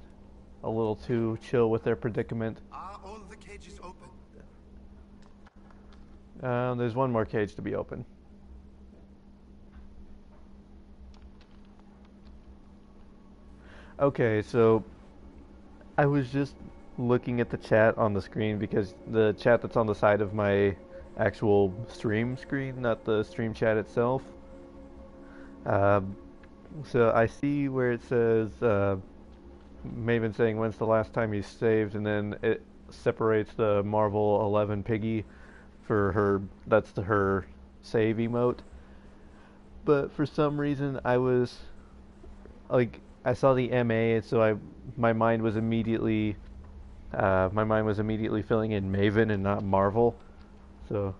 a little too chill with their predicament. Are all the cages open? There's one more cage to be open. Okay, so I was just looking at the chat on the screen because the chat that's on the side of my actual stream screen, not the stream chat itself. So I see where it says Maven saying when's the last time you saved, and then it separates the Marvel 11 Piggy for her. That's her save emote. But for some reason I was like, I saw the MA, so my mind was immediately filling in Maven and not Marvel. So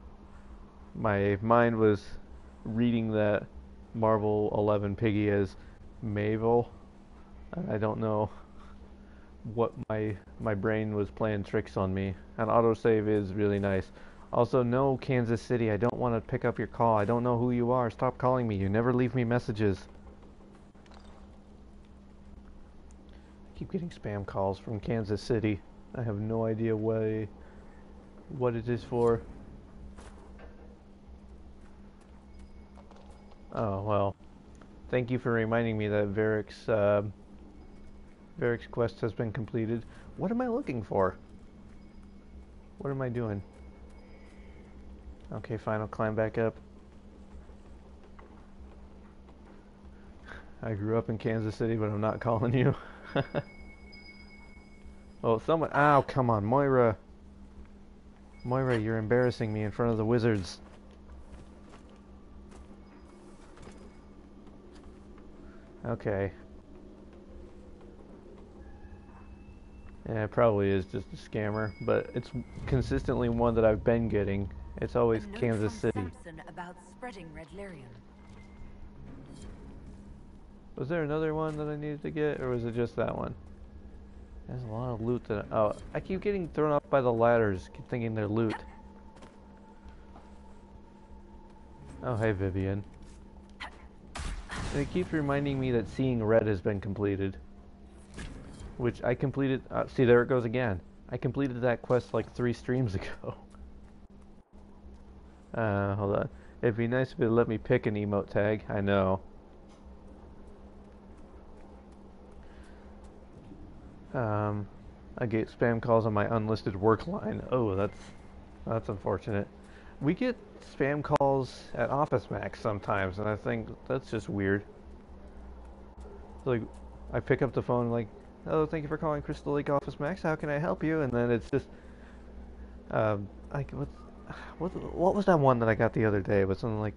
my mind was reading that Marvel 11 Piggy as Mavel. I don't know what my brain was playing tricks on me. And autosave is really nice. Also, no, Kansas City, I don't want to pick up your call. I don't know who you are. Stop calling me. You never leave me messages. I keep getting spam calls from Kansas City. I have no idea what it is for. Oh, well. Thank you for reminding me that Varric's quest has been completed. What am I looking for? What am I doing? Okay, fine, I'll climb back up. I grew up in Kansas City, but I'm not calling you. Oh, someone... Ow, come on, Moira. Moira, you're embarrassing me in front of the wizards. Okay. Yeah, it probably is just a scammer, but it's consistently one that I've been getting. It's always Kansas City. Samson about spreading red lyrium. Was there another one that I needed to get, or was it just that one? There's a lot of loot that... Oh, I keep getting thrown off by the ladders, keep thinking they're loot. Oh, hey, Vivian. And it keeps reminding me that Seeing Red has been completed. Which I completed... see, there it goes again. I completed that quest like 3 streams ago. Hold on. It'd be nice if it let me pick an emote tag. I know. I get spam calls on my unlisted work line. Oh, that's unfortunate. We get spam calls at Office Max sometimes, and I think that's just weird. Like, I pick up the phone like, "Oh, thank you for calling Crystal Lake Office Max. How can I help you?" And then it's just, like, what was that one that I got the other day? It was something like,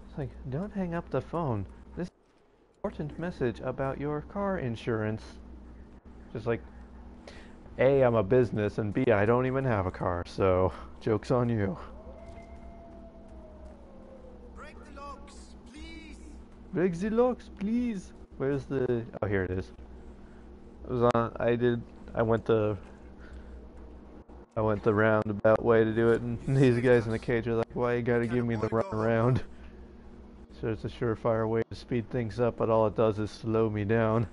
it's like, "Don't hang up the phone. This is an important message about your car insurance." Just like, A, I'm a business, and B, I don't even have a car, so joke's on you. Break the locks, please. Break the locks, please. Where's the... Oh, here it is. It was on... I went the roundabout way to do it, and these guys in the cage are like, "Why you gotta give me the run around?" So it's a surefire way to speed things up, but all it does is slow me down.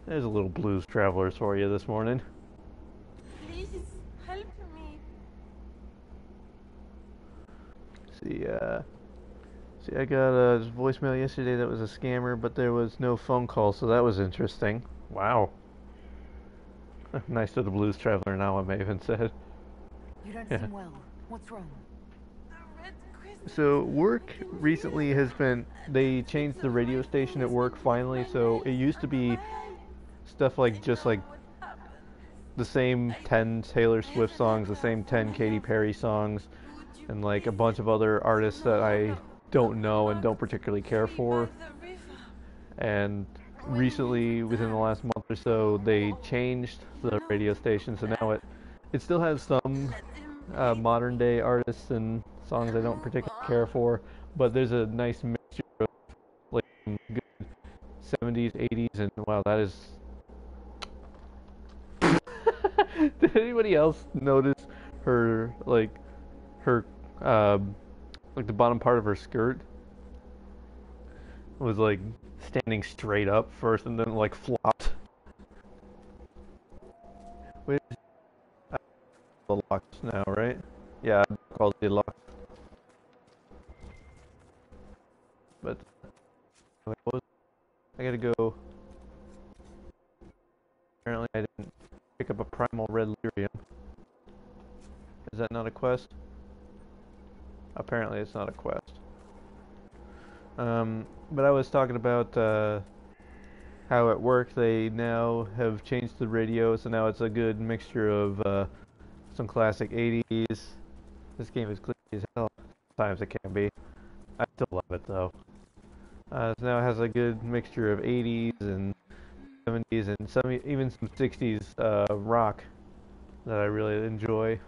There's a little Blues Travelers for you this morning. Please help me. See, I got a voicemail yesterday that was a scammer, but there was no phone call, so that was interesting. Wow. Nice to the Blues Traveler now, what Maven said. You don't seem well. What's wrong? The red crystal. So work recently has been, they changed the radio station at work finally, so it used to be stuff like just like the same 10 Taylor Swift songs, the same 10 Katy Perry songs, and like a bunch of other artists that I don't know and don't particularly care for. And recently, within the last month or so, they changed the radio station, so now it still has some modern day artists and songs I don't particularly care for, but there's a nice mixture of like some good 70s, 80s, and wow, that is. Did anybody else notice her her like the bottom part of her skirt was like standing straight up first and then like flopped? Wait, the locks now, right? Yeah, called the lock. But I gotta go. Apparently, I didn't pick up a primal red lyrium. Is that not a quest? Apparently, it's not a quest. But I was talking about how at work they now have changed the radio, so now it's a good mixture of some classic 80s. This game is glitchy as hell. Sometimes it can be. I still love it though. So now it has a good mixture of 80s and 70s and even some 60s rock that I really enjoy.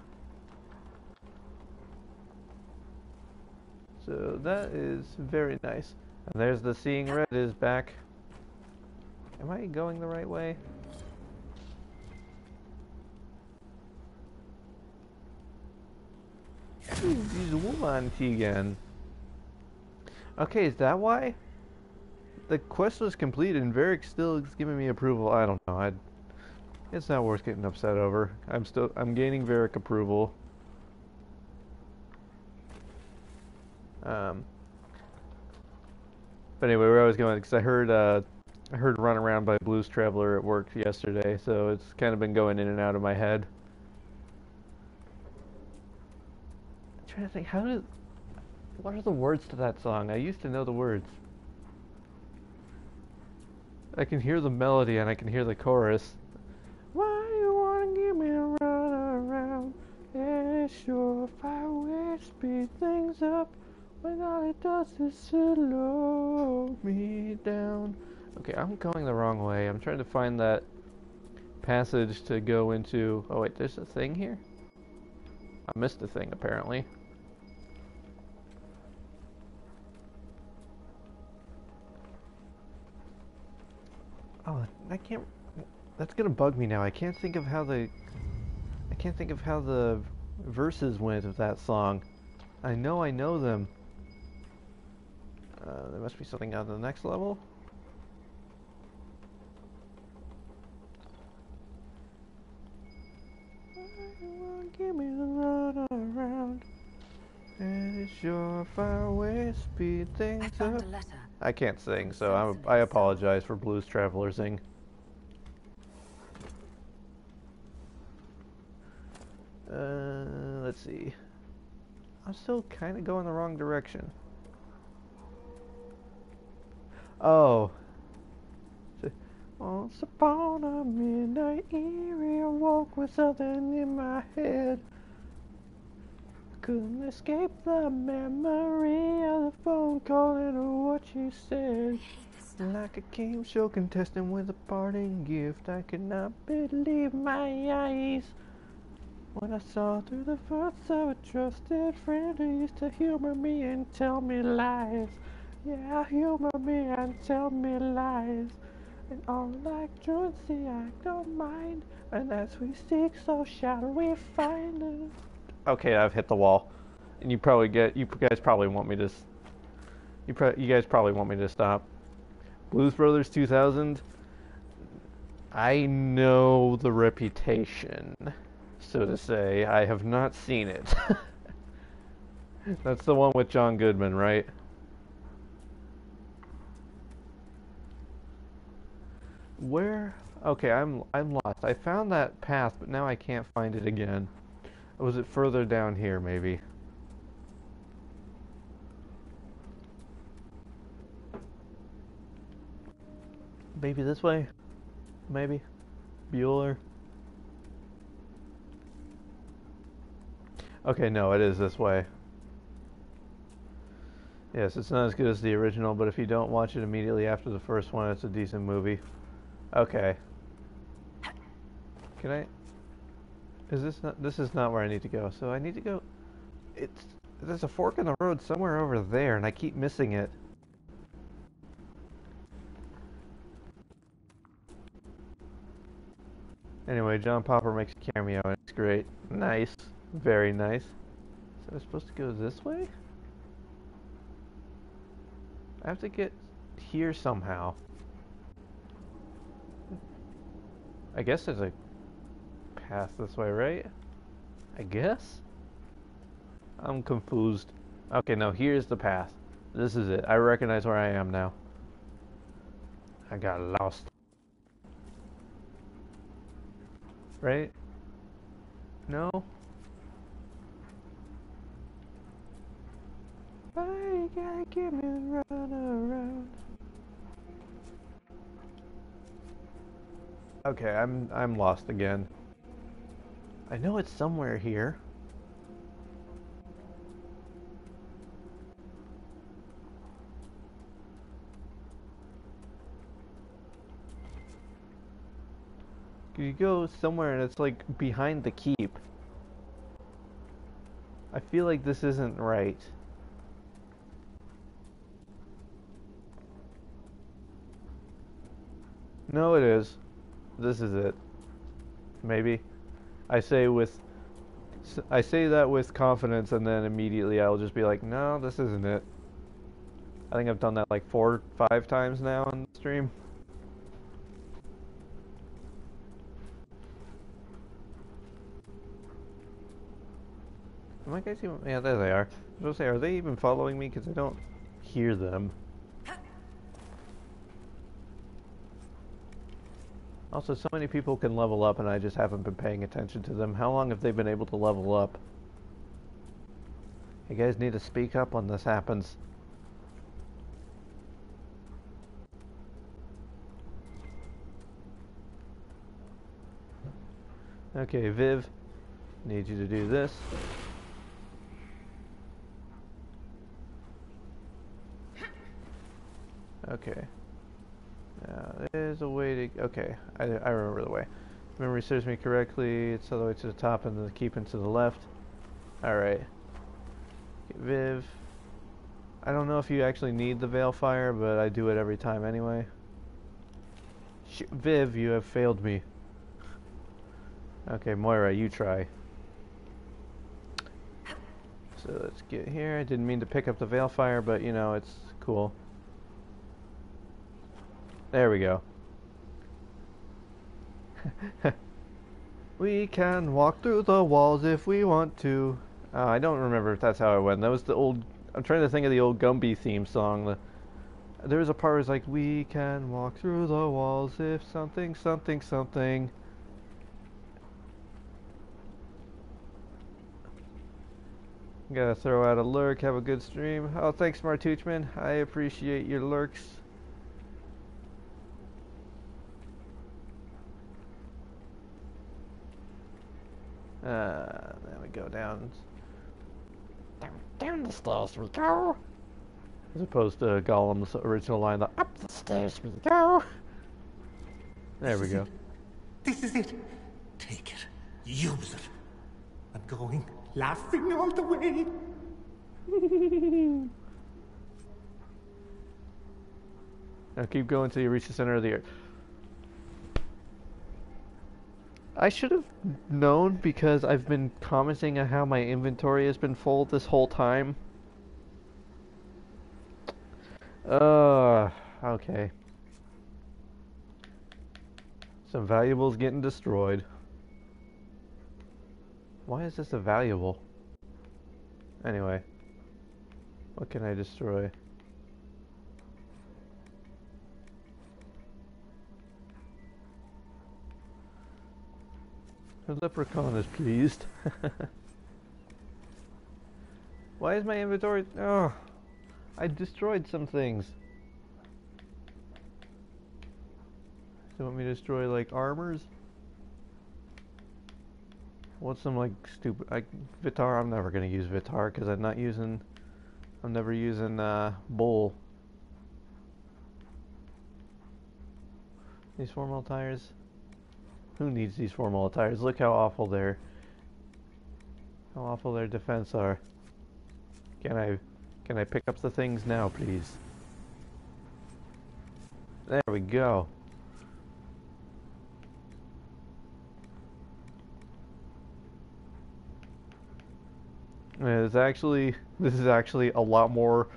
So that is very nice. And there's the Seeing Red is back. Am I going the right way? Use woman again. Okay, is that why? The quest was complete and Varric still is giving me approval. I don't know. It's not worth getting upset over. I'm gaining Varric approval. But anyway, where I was going, because I heard Run Around by Blues Traveler at work yesterday, so it's kind of been going in and out of my head. I'm trying to think, what are the words to that song? I used to know the words. I can hear the melody and I can hear the chorus. Why you wanna give me a run around? Yeah, sure, if I will speed things up, when all it does is slow me down. Okay, I'm going the wrong way. I'm trying to find that passage to go into. Oh wait, there's a thing here? I missed a thing apparently. Oh, I can't. That's gonna bug me now. I can't think of how the verses went of that song. I know them. There must be something on the next level. Give me the run around. And it's your faraway speed things up. I can't sing, so I apologize for Blues Traveler sing. Let's see. I'm still kind of going the wrong direction. Oh. Once upon a midnight eerie, I woke with something in my head. Couldn't escape the memory of the phone calling or what you said. Like a game show contestant with a parting gift, I could not believe my eyes when I saw through the thoughts of a trusted friend who used to humor me and tell me lies. Yeah, humor me and tell me lies. And unlike truancy, I don't mind. And as we seek, so shall we find it. Okay, I've hit the wall, and you guys probably want me to. You guys probably want me to stop. Blues Brothers 2000. I know the reputation, so to say. I have not seen it. That's the one with John Goodman, right? Where? Okay, I'm lost. I found that path, but now I can't find it again. Or was it further down here, maybe? Maybe this way? Maybe? Bueller? Okay, no, it is this way. Yes, it's not as good as the original, but if you don't watch it immediately after the first one, it's a decent movie. Okay. Can I... Is this not? This is not where I need to go. So I need to go. There's a fork in the road somewhere over there, and I keep missing it. Anyway, John Popper makes a cameo, and it's great. Nice. Very nice. So I'm supposed to go this way? I have to get here somehow. I guess there's a path this way, right? I guess? I'm confused. Okay, no, here's the path. This is it. I recognize where I am now. I got lost. Right? No? I gotta get me run around. Okay, I'm lost again. I know it's somewhere here. You go somewhere and it's like behind the keep. I feel like this isn't right. No, it is. This is it. Maybe. I say that with confidence, and then immediately I'll just be like, no, this isn't it. I think I've done that like 4 or 5 times now on the stream. Am I guys even? Yeah, there they are. I was gonna say, are they even following me? Because I don't hear them. Also, so many people can level up, and I just haven't been paying attention to them. How long have they been able to level up? You guys need to speak up when this happens. Okay, Viv, need you to do this. Okay. Now, there's a way to... Okay, I remember the way. If memory serves me correctly, it's all the way to the top and then keeping to the left. Alright. Okay, Viv. I don't know if you actually need the Veilfire, but I do it every time anyway. Viv, you have failed me. Okay, Moira, you try. So let's get here. I didn't mean to pick up the Veilfire, but you know, it's cool. There we go. We can walk through the walls if we want to. I don't remember if that's how it went. That was the old... I'm trying to think of the old Gumby theme song. There was a part where it's like, we can walk through the walls if something, something, something. Gotta throw out a lurk, have a good stream. Oh, thanks, Martuchman. I appreciate your lurks. Then we go down the stairs we go. As opposed to Gollum's original line, the up the stairs we go. There we go. This is it. Take it. Use it. I'm going laughing all the way. Now keep going until you reach the center of the earth. I should have known because I've been commenting on how my inventory has been full this whole time. Okay. Some valuables getting destroyed. Why is this a valuable? Anyway. What can I destroy? The leprechaun is pleased. Why is my inventory... Oh, I destroyed some things. So you want me to destroy, like, armors? What's some, like, stupid... Vitar, I'm never going to use Vitar because I'm never using, Bull. These 4 mil tires... Who needs these 4 multipliers? Look how awful their How awful their defense are. Can I pick up the things now, please? There we go. This is actually a lot more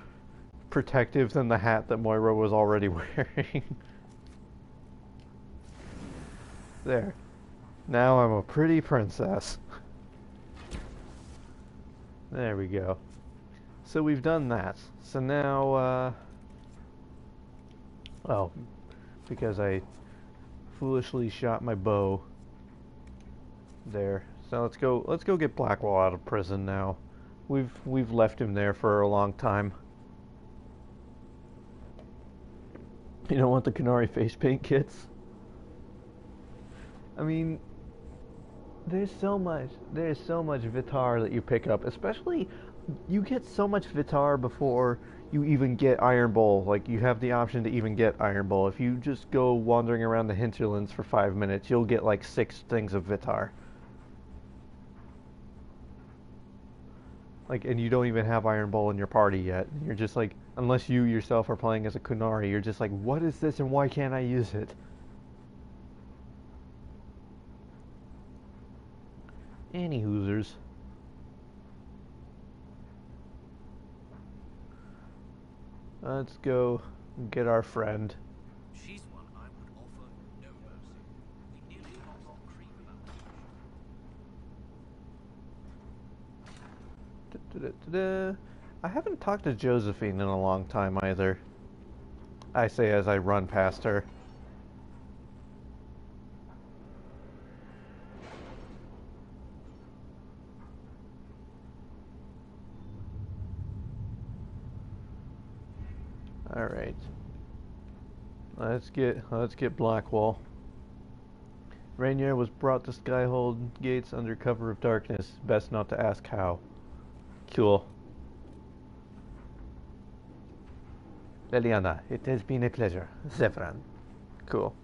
protective than the hat that Moira was already wearing. There. Now I'm a pretty princess. There we go. So we've done that. So now, oh, because I foolishly shot my bow there. So let's go get Blackwell out of prison now. We've left him there for a long time. You don't want the Canary face paint kits? I mean, there's so much Vitar that you pick up, especially you get so much Vitar before you even get Iron Bowl. Like, you have the option to even get Iron Bowl. If you just go wandering around the hinterlands for 5 minutes, you'll get like 6 things of Vitar. Like, and you don't even have Iron Bowl in your party yet. You're just like, unless you yourself are playing as a Kunari, you're just like, what is this and why can't I use it? Any hoosers. Let's go get our friend. She's one I would offer no mercy. We nearly lost the cream about the I haven't talked to Josephine in a long time either. I say as I run past her. Alright. Let's get Blackwall. Rainier was brought to Skyhold gates under cover of darkness. Best not to ask how. Cool. Leliana, it has been a pleasure. Zevran. Cool.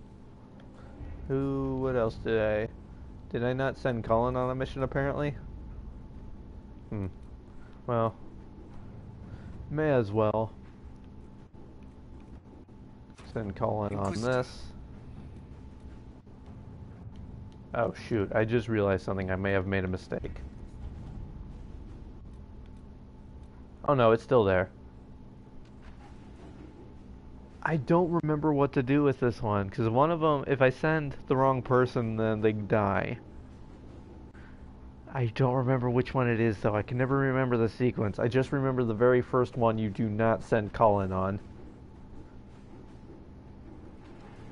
What else did I not send Colin on a mission apparently? Well, may as well send Colin on this. Oh shoot, I just realized something. I may have made a mistake. Oh no, it's still there. I don't remember what to do with this one, because one of them, if I send the wrong person, then they die. I don't remember which one it is, though. I can never remember the sequence. I just remember the very first one you do not send Colin on.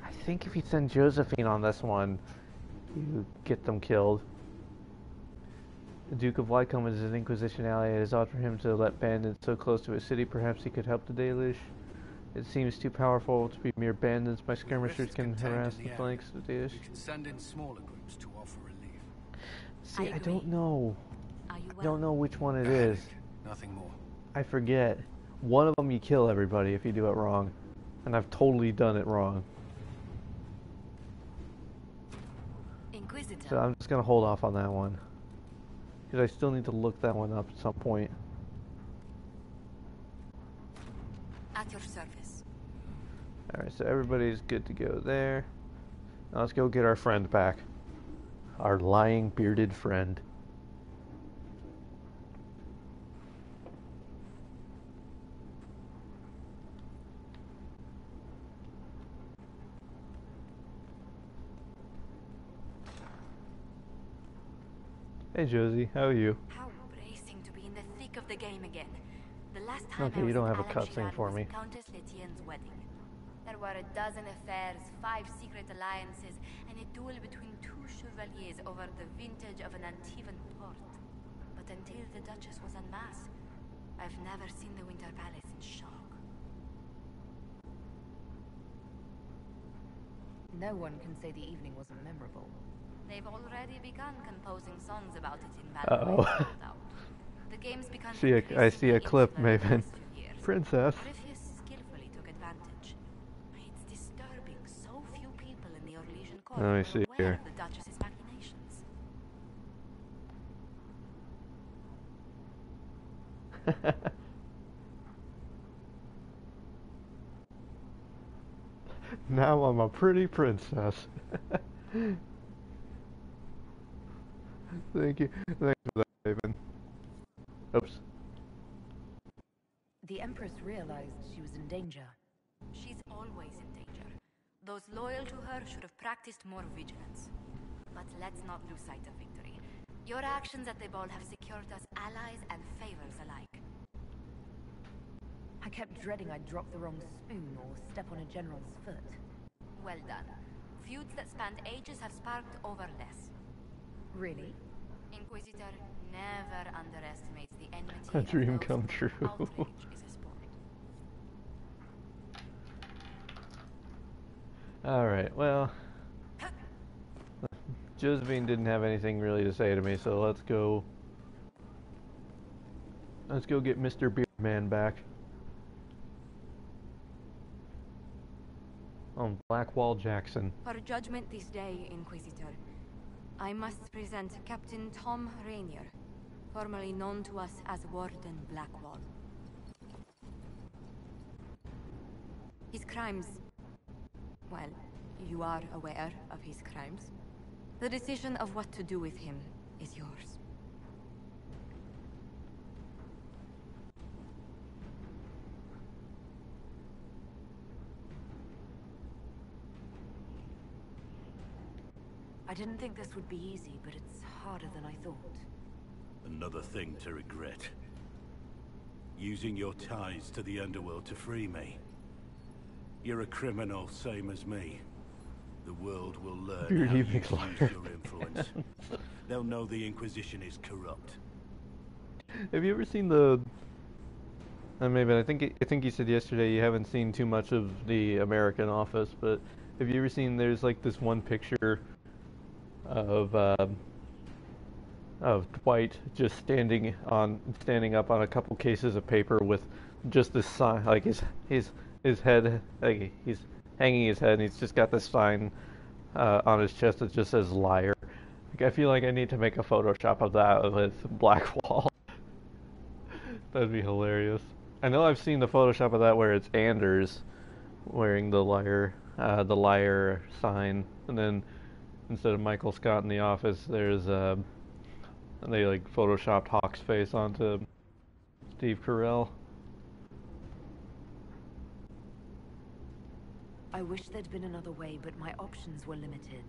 I think if you send Josephine on this one, you get them killed. The Duke of Wycombe is an Inquisition ally. It is odd for him to let bandits so close to his city. Perhaps he could help the Dalish. It seems too powerful to be mere bandits. My skirmishers can harass the flanks of the Dalish. We can send in smaller groups to offer relief. See, I don't know. Are you I don't know which one it is. Nothing more. I forget. One of them you kill everybody if you do it wrong. And I've totally done it wrong. Inquisitor. So I'm just going to hold off on that one. Because I still need to look that one up at some point. At your service. Alright, so everybody's good to go there. Now let's go get our friend back. Our lying bearded friend. Hey Josie, how are you? How bracing to be in the thick of the game again. The last time Okay, I was you don't in have a Alan cutscene Shiraz for was me. Countess Letienne's wedding. There were a dozen affairs, 5 secret alliances, and a duel between 2 chevaliers over the vintage of an Antivan port. But until the Duchess was unmasked, I've never seen the Winter Palace in shock. No one can say the evening wasn't memorable. They've already begun composing songs about it in Uh-oh. Valorant, no doubt. The game's become I see a clip, insular in the Maven. past few years. Princess. Orpheus skillfully took advantage. It's disturbing so few people in the Orlesian court Let me were see aware here. of the Duchess's machinations. Now I'm a pretty princess. Thank you. Thanks for that, Raven. Oops. The Empress realized she was in danger. She's always in danger. Those loyal to her should have practiced more vigilance. But let's not lose sight of victory. Your actions at the ball have secured us allies and favors alike. I kept dreading I'd drop the wrong spoon or step on a general's foot. Well done. Feuds that spanned ages have sparked over less. Really? Inquisitor never underestimates the enmity A of dream those come whom true. outrage is a sport. Alright, well, Josephine didn't have anything really to say to me, so let's go get Mr. Beardman back. On Blackwall Jackson. For judgment this day, Inquisitor, I must present Captain Tom Rainier, formerly known to us as Warden Blackwall. His crimes... well, you are aware of his crimes. The decision of what to do with him is yours. I didn't think this would be easy, but it's harder than I thought. Another thing to regret. Using your ties to the underworld to free me. You're a criminal, same as me. The world will learn how Beardy you big use liar. your influence. They'll know the Inquisition is corrupt. Have you ever seen the... maybe I think you said yesterday you haven't seen too much of the American Office, but have you ever seen there's like this one picture of Dwight just standing up on a couple cases of paper with just this sign, like his head, like he's hanging his head and he's just got this sign on his chest that just says liar. Like, I feel like I need to make a Photoshop of that with Blackwall. That'd be hilarious. I know I've seen the Photoshop of that where it's Anders wearing the liar sign, and then instead of Michael Scott in The Office, there's they like photoshopped Hawk's face onto Steve Carell. I wish there'd been another way, but my options were limited.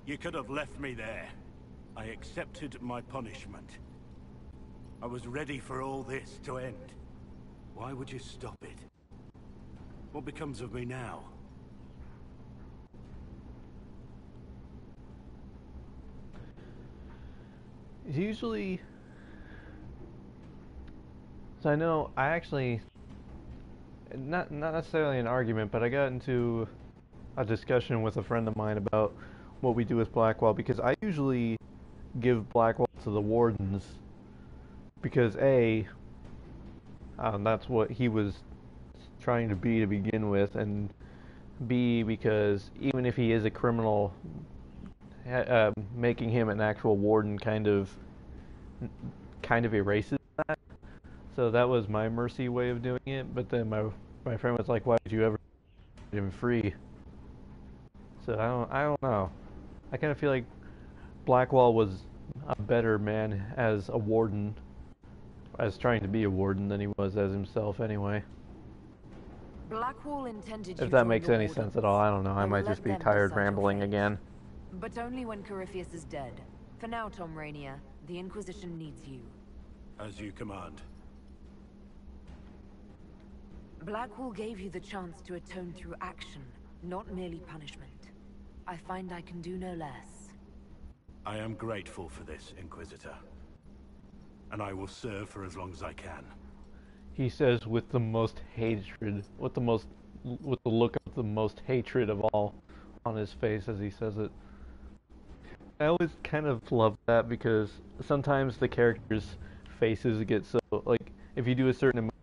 You could have left me there. I accepted my punishment. I was ready for all this to end. Why would you stop it? What becomes of me now? Usually, so I know I actually, not necessarily an argument, but I got into a discussion with a friend of mine about what we do with Blackwall, because I usually give Blackwall to the wardens because A, that's what he was trying to be to begin with, and B, because even if he is a criminal, making him an actual warden kind of erases that. So that was my mercy way of doing it. But then my friend was like, "Why did you ever get him free?" So I don't know. I kind of feel like Blackwall was a better man as a warden, as trying to be a warden, than he was as himself anyway. Blackwall intended you If that to makes join any the sense Wardens. at all, I don't know. I will might let just be them tired decide your rambling fate. again. But only when Corypheus is dead. For now, Tom Rainier, the Inquisition needs you. As you command. Blackwall gave you the chance to atone through action, not merely punishment. I find I can do no less. I am grateful for this, Inquisitor. And I will serve for as long as I can. He says with the most hatred, with the look of the most hatred of all on his face as he says it. I always kind of love that because sometimes the characters' faces get so, like, if you do a certain emotion,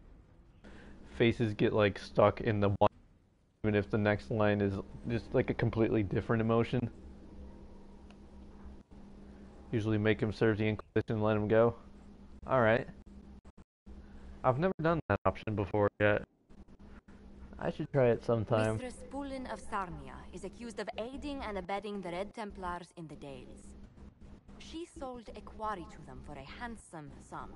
faces get like stuck in the one, even if the next line is just like a completely different emotion. Usually make him serve the Inquisition and let him go. Alright. I've never done that option before yet. I should try it sometime. Mistress Pulin of Sarnia is accused of aiding and abetting the Red Templars in the Dales. She sold a quarry to them for a handsome sum.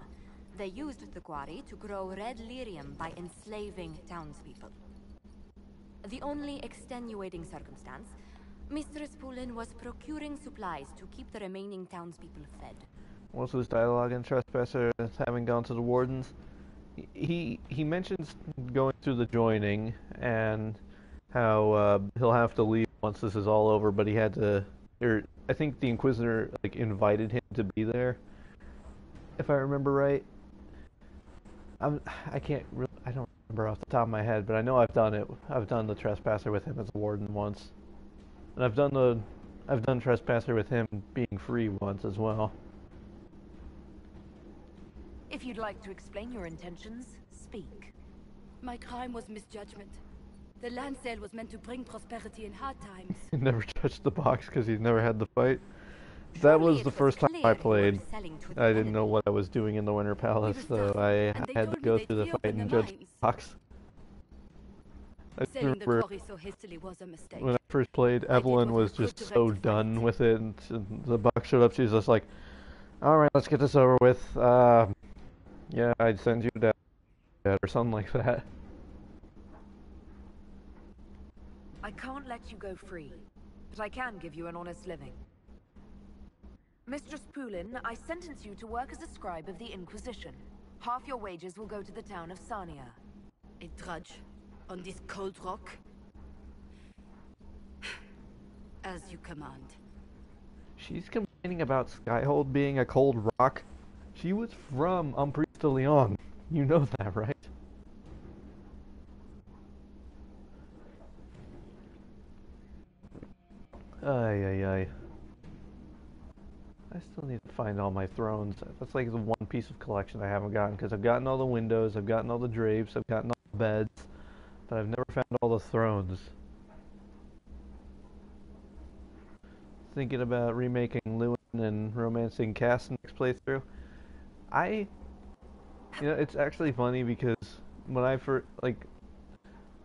They used the quarry to grow red lyrium by enslaving townspeople. The only extenuating circumstance, Mistress Pulin was procuring supplies to keep the remaining townspeople fed. What's his dialogue in Trespasser having gone to the wardens? He mentions going through the joining and how he'll have to leave once this is all over, but he had to. Or I think the Inquisitor like invited him to be there, if I remember right. I can't. I don't remember off the top of my head, but I know I've done it. I've done the Trespasser with him as a warden once, and I've done Trespasser with him being free once as well. If you'd like to explain your intentions, speak. My crime was misjudgment. The land sale was meant to bring prosperity in hard times. He never touched the box because he's never had the fight. That was the first time I played. I didn't know what I was doing in the Winter Palace, so I had to go through the fight and judge the box. I remember when I first played, Evelyn was just so done with it, and the box showed up, she's just like, alright, let's get this over with. Yeah, I'd send you to death, or something like that. I can't let you go free, but I can give you an honest living. Mistress Pulin, I sentence you to work as a scribe of the Inquisition. Half your wages will go to the town of Sarnia. A drudge on this cold rock? As you command. She's complaining about Skyhold being a cold rock. She was from Impromptu Leon. You know that, right? Ay, ay, ay. I still need to find all my thrones. That's like the one piece of collection I haven't gotten, because I've gotten all the windows, I've gotten all the drapes, I've gotten all the beds, but I've never found all the thrones. Thinking about remaking Lewin and romancing Cass next playthrough. You know, it's actually funny because when I first, like,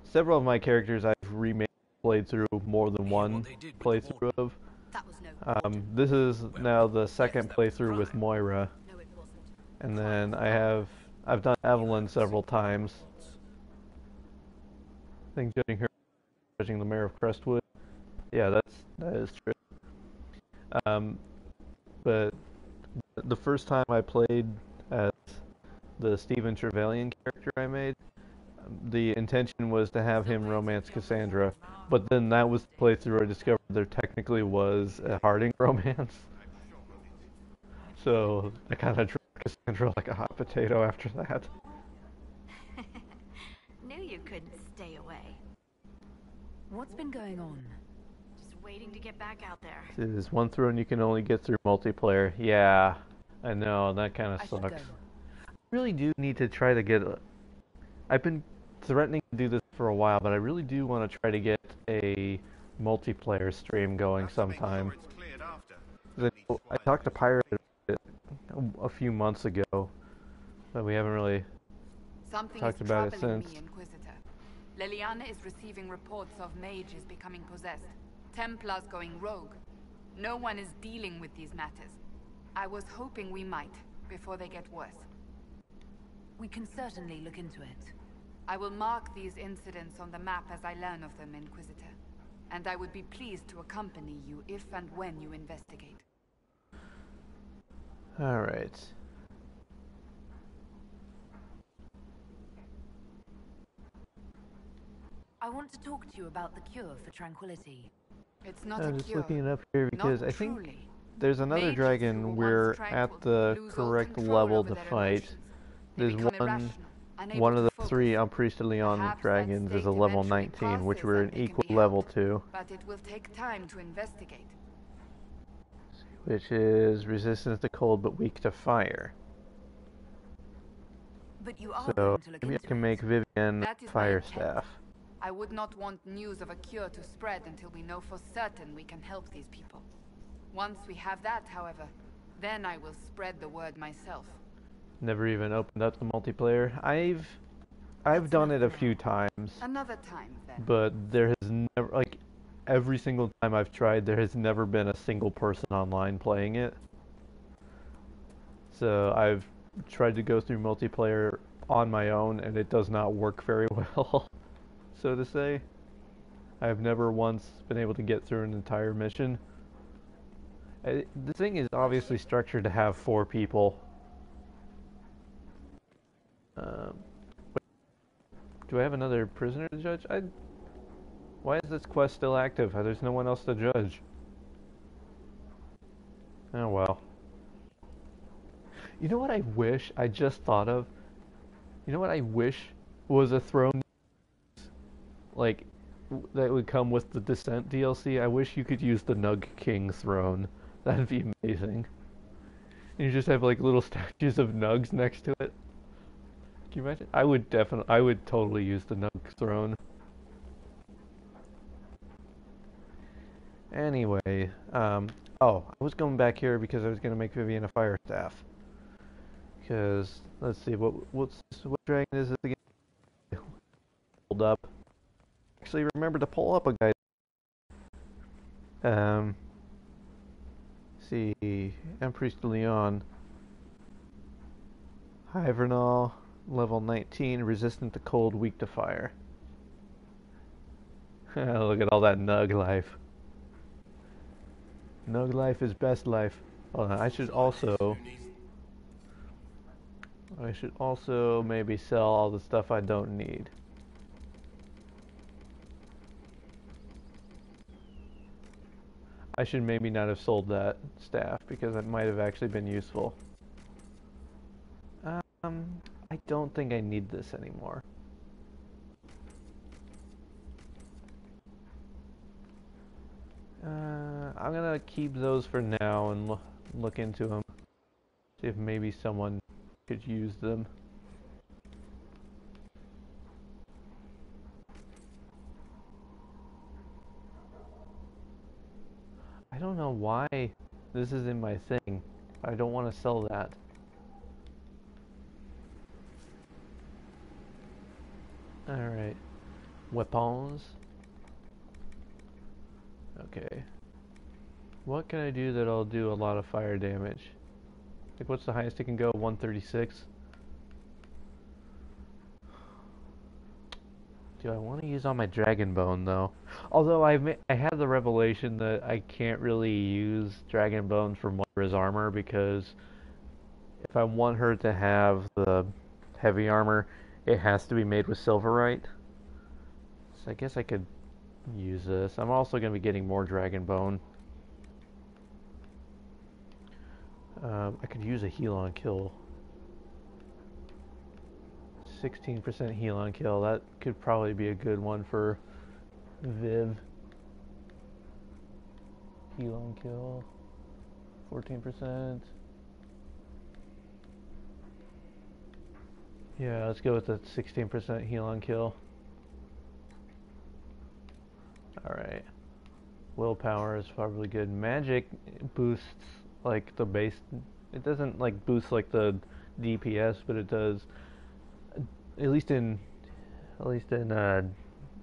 several of my characters I've played through more than one playthrough of. This is now the second playthrough with Moira, and then I've done Evelyn several times. I think judging the Mayor of Crestwood. Yeah, that is true. But the first time I played as the Stephen Trevelyan character I made, the intention was to have him romance Cassandra, but then that was the playthrough I discovered there technically was a Harding romance. So I kind of dropped Cassandra like a hot potato after that. Knew you couldn't stay away. What's been going on? Just waiting to get back out there. There's one throne you can only get through multiplayer. Yeah, I know, that kind of sucks. I really do need to try to get I've been threatening to do this for a while, but I really do want to try to get a multiplayer stream going sometime. I talked to Pirate a few months ago, but we haven't really talked about it since. Inquisitor. Leliana is receiving reports of mages becoming possessed, Templars going rogue. No one is dealing with these matters. I was hoping we might, before they get worse. We can certainly look into it. I will mark these incidents on the map as I learn of them, Inquisitor. And I would be pleased to accompany you if and when you investigate. Alright. I want to talk to you about the cure for tranquility. It's not I'm a just cure. looking it up here because Not I think truly. there's another Mages who dragon were we're once at tranquil the lose all correct control level over to their fight. emotions. They There's become irrational, unable one of to the focus. 3 Impromptu Leon Perhaps that dragons is state a level eventually 19, which passes we're and an they can equal be level helped. to, But it will take time to investigate. which is resistant to cold but weak to fire. But you are So going to look maybe I into can it. make Vivian That is my fire intent. staff. I would not want news of a cure to spread until we know for certain we can help these people. Once we have that, however, then I will spread the word myself. Never even opened up the multiplayer. I've done it a few times, Another time, then. but there has never, like, every single time I've tried, there has never been a single person online playing it. So I've tried to go through multiplayer on my own, and it does not work very well, so to say. I've never once been able to get through an entire mission. The thing is obviously structured to have 4 people. Do I have another prisoner to judge? Why is this quest still active? There's no one else to judge. Oh well. You know what I wish? I just thought of. You know what I wish was a throne, like, that would come with the Descent DLC? I wish you could use the Nug King throne. That'd be amazing. And you just have like little statues of Nugs next to it. Can you imagine? I would totally use the Nug throne. Anyway, oh, I was going back here because I was gonna make Vivian a fire staff. Because let's see, what dragon is this again? Hold up. Actually, remember to pull up a guy. See, Empress de Leon. Hivernal, level 19, resistant to cold, weak to fire. Look at all that Nug life. Nug life is best life. Hold on, I should also maybe sell all the stuff I don't need. I should maybe not have sold that staff because it might have actually been useful. I don't think I need this anymore. I'm gonna keep those for now and look into them. See if maybe someone could use them. I don't know why this is in my thing. I don't want to sell that. Alright. Weapons. Okay. What can I do that'll do a lot of fire damage? Like, what's the highest it can go? 136? Do I want to use on my dragon bone though? Although I had the revelation that I can't really use dragon bone for Moira's armor because if I want her to have the heavy armor, it has to be made with silverite. So I guess I could use this. I'm also going to be getting more dragon bone. I could use a heal on kill. 16% heal on kill. That could probably be a good one for Viv. Heal on kill. 14%. Yeah, let's go with the 16% heal on kill. Alright. Willpower is probably good. Magic boosts like the base. It doesn't like boost like the DPS, but it does. At least in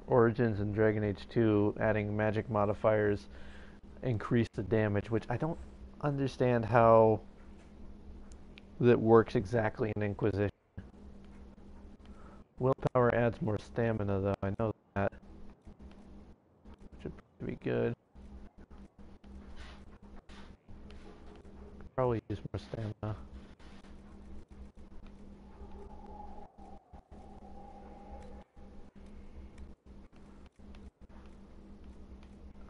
Origins and Dragon Age 2, adding magic modifiers increase the damage, which I don't understand how that works exactly in Inquisition. Willpower adds more stamina though, I know that. Should be good. Probably use more stamina.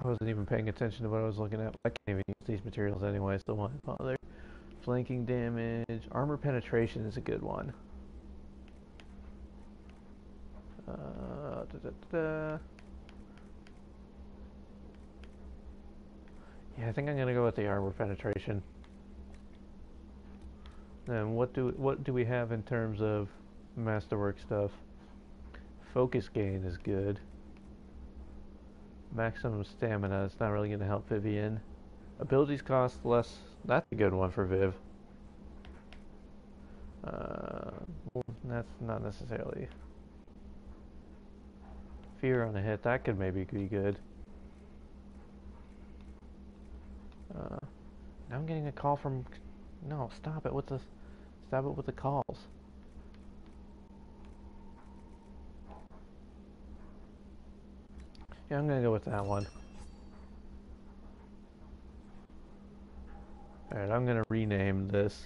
I wasn't even paying attention to what I was looking at. I can't even use these materials anyway, so why bother? Flanking damage. Armor penetration is a good one. Yeah, I think I'm gonna go with the armor penetration. And what do we have in terms of masterwork stuff? Focus gain is good. Maximum stamina, it's not really going to help Vivian. Abilities cost less, that's a good one for Viv. Well, that's not necessarily fear on a hit. That could maybe be good. Now I'm getting a call from. No, stop it with the. Stop it with the calls. Yeah, I'm gonna go with that one. Alright, I'm gonna rename this.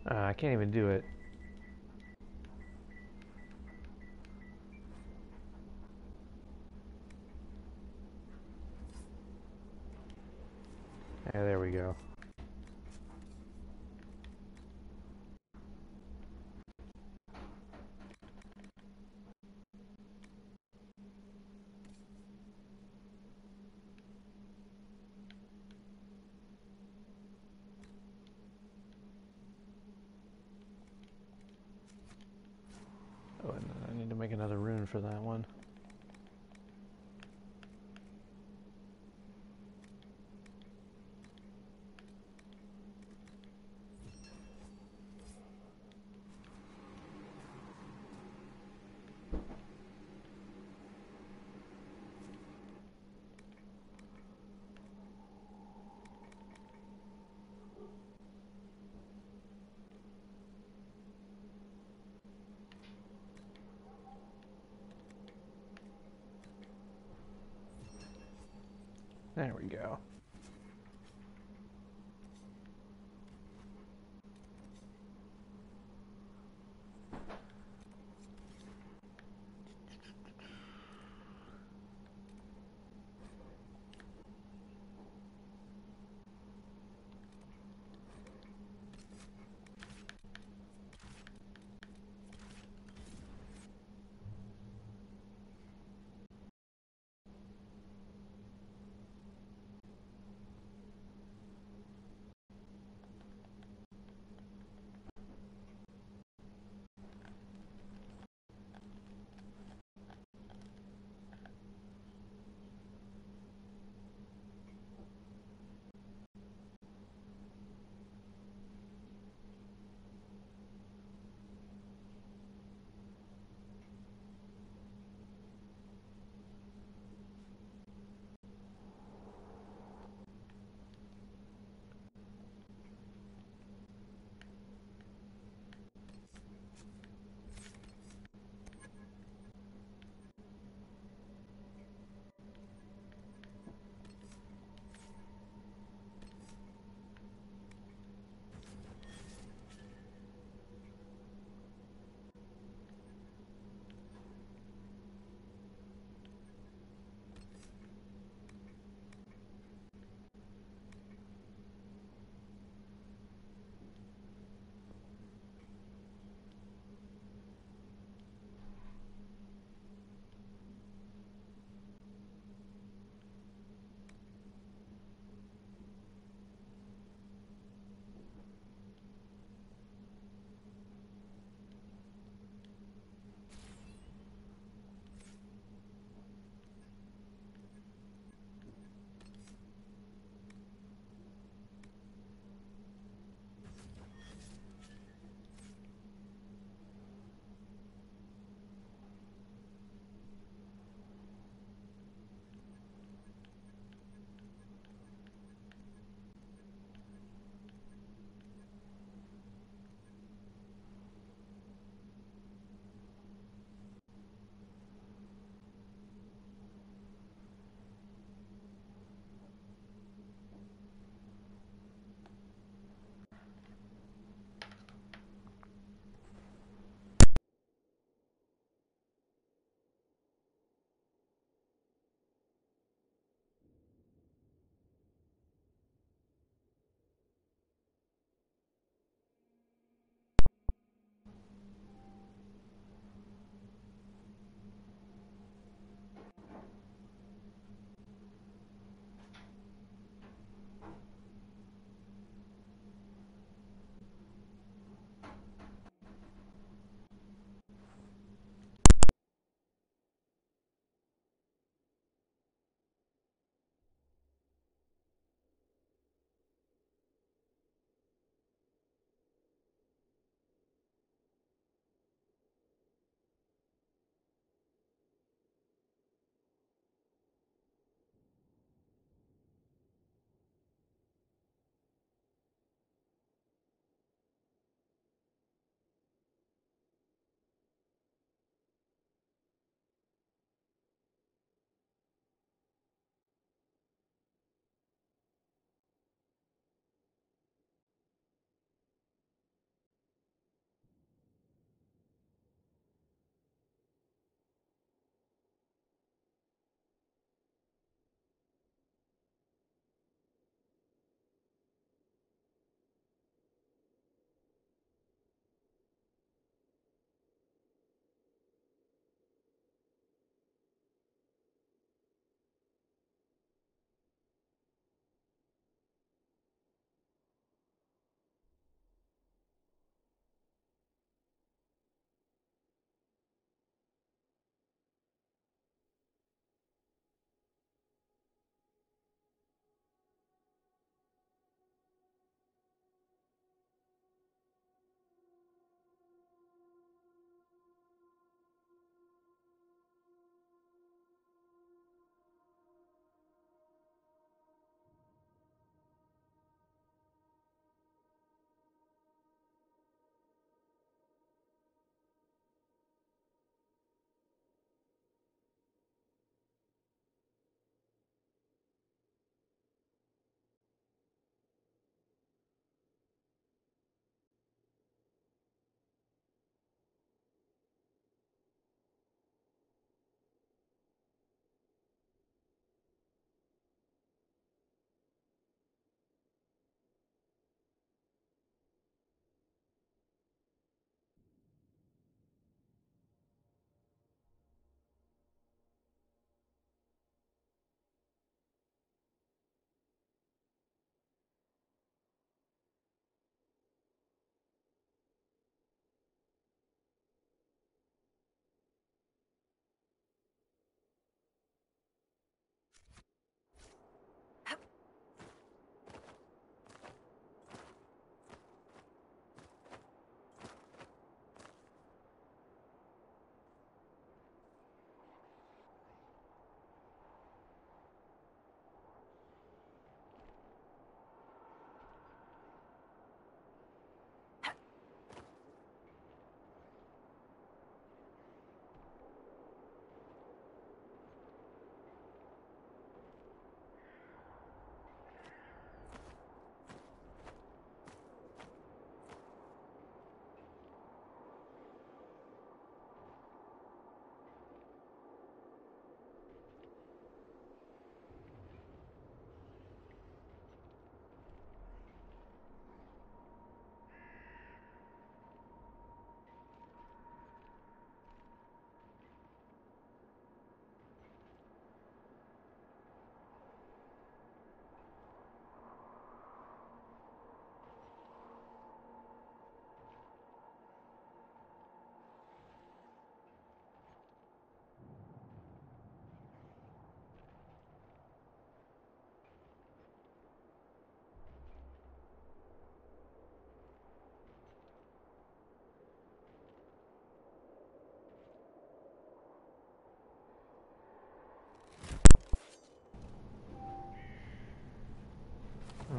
I can't even do it. Yeah, there we go. Oh, and I need to make another rune for that one. There we go.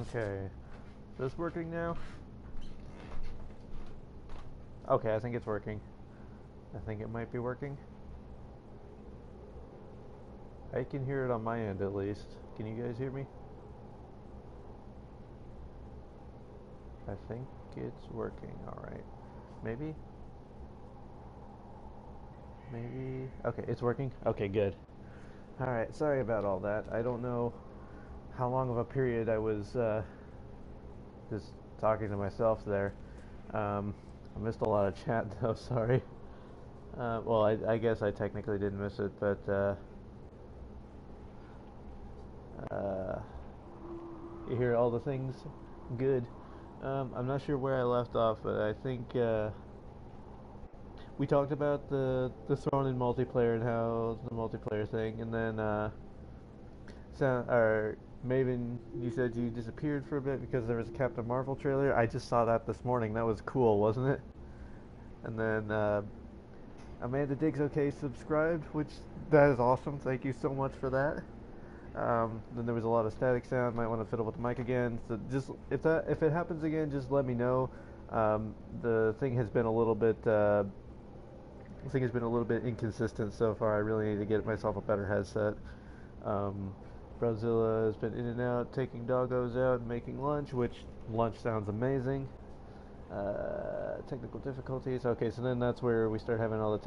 Okay. Is this working now? Okay, I think it's working. I think it might be working. I can hear it on my end at least. Can you guys hear me? I think it's working. Alright. Maybe? Maybe? Okay, it's working? Okay, good. Alright, sorry about all that. I don't know how long of a period I was just talking to myself there. I missed a lot of chat though, sorry. Well, I guess I technically didn't miss it, but you hear all the things? Good. I'm not sure where I left off, but I think we talked about the Throne in multiplayer and how the multiplayer thing, and then Maven, you said you disappeared for a bit because there was a Captain Marvel trailer. I just saw that this morning. That was cool, wasn't it? And then Amanda Diggs OK subscribed, which that is awesome. Thank you so much for that. Then there was a lot of static sound. Might want to fiddle with the mic again. So just if it happens again, just let me know. The thing has been a little bit inconsistent so far. I really need to get myself a better headset. Brazilla has been in and out, taking doggos out and making lunch, which lunch sounds amazing. Technical difficulties. Okay, so then that's where we start having all the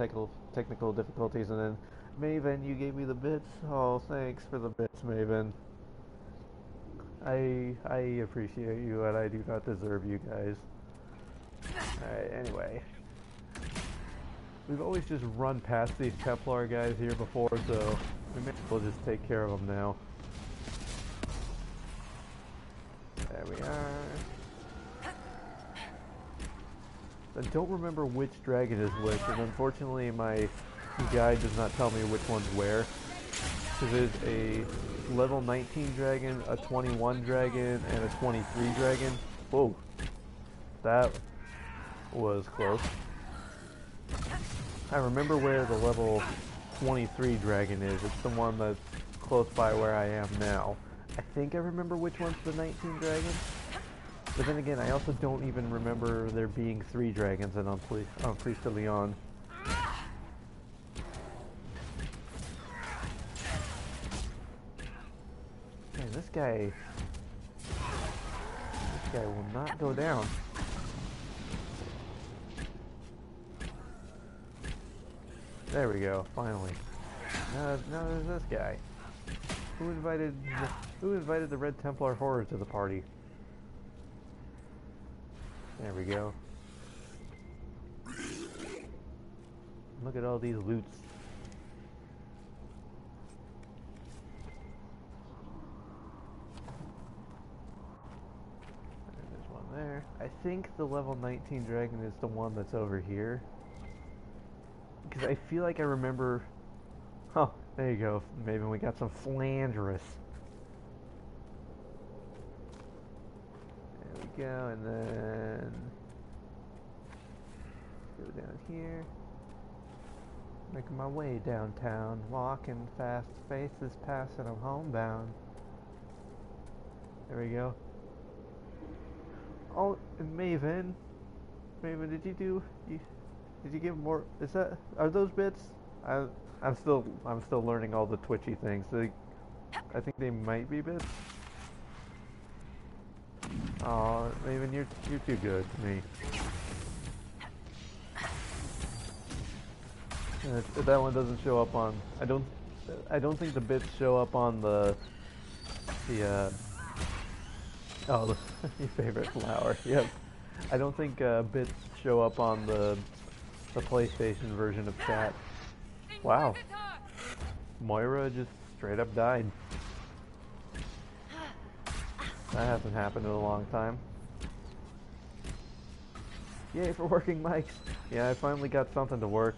technical difficulties, and then Maven, you gave me the bits. Oh, thanks for the bits, Maven. I appreciate you, and I do not deserve you guys. Alright, anyway. We've always just run past these Templar guys here before, so we may as well just take care of them now. There we are. I don't remember which dragon is which, and unfortunately my guide does not tell me which one's where. So there's a level 19 dragon, a 21 dragon, and a 23 dragon. Whoa. That was close. I remember where the level 23 dragon is. It's the one that's close by where I am now. I think I remember which one's the 19 dragon. But then again, I also don't even remember there being 3 dragons on Priest of Leon. Man, this guy will not go down. There we go, finally. Now there's this guy. Who invited the Red Templar Horror to the party? There we go. Look at all these loots. There's one there. I think the level 19 dragon is the one that's over here. Because I feel like I remember... Oh, there you go. Maybe we got some Flandrous. There we go, and then... Go down here. Making my way downtown. Walking fast, faces passing, I'm homebound. There we go. Oh, and Maven. Maven, did you give more? Are those bits? I'm still learning all the twitchy things. I think they might be bits. Oh, Maven, you're too good to me. That one doesn't show up on. I don't think the bits show up on the oh, your favorite flower. Yep. I don't think bits show up on the PlayStation version of chat. Wow. Moira just straight up died. That hasn't happened in a long time. Yay for working mics. Yeah, I finally got something to work.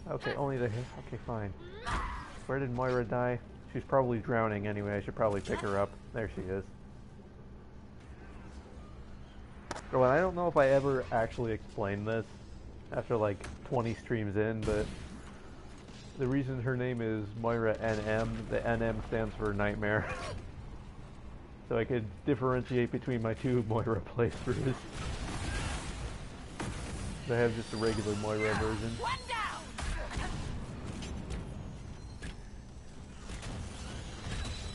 Okay, only the... Okay, fine. Where did Moira die? She's probably drowning anyway. I should probably pick her up. There she is. Well, I don't know if I ever actually explained this after like 20 streams in, but the reason her name is Moira NM, the NM stands for Nightmare. So I could differentiate between my two Moira playthroughs. I have just a regular Moira version. One down.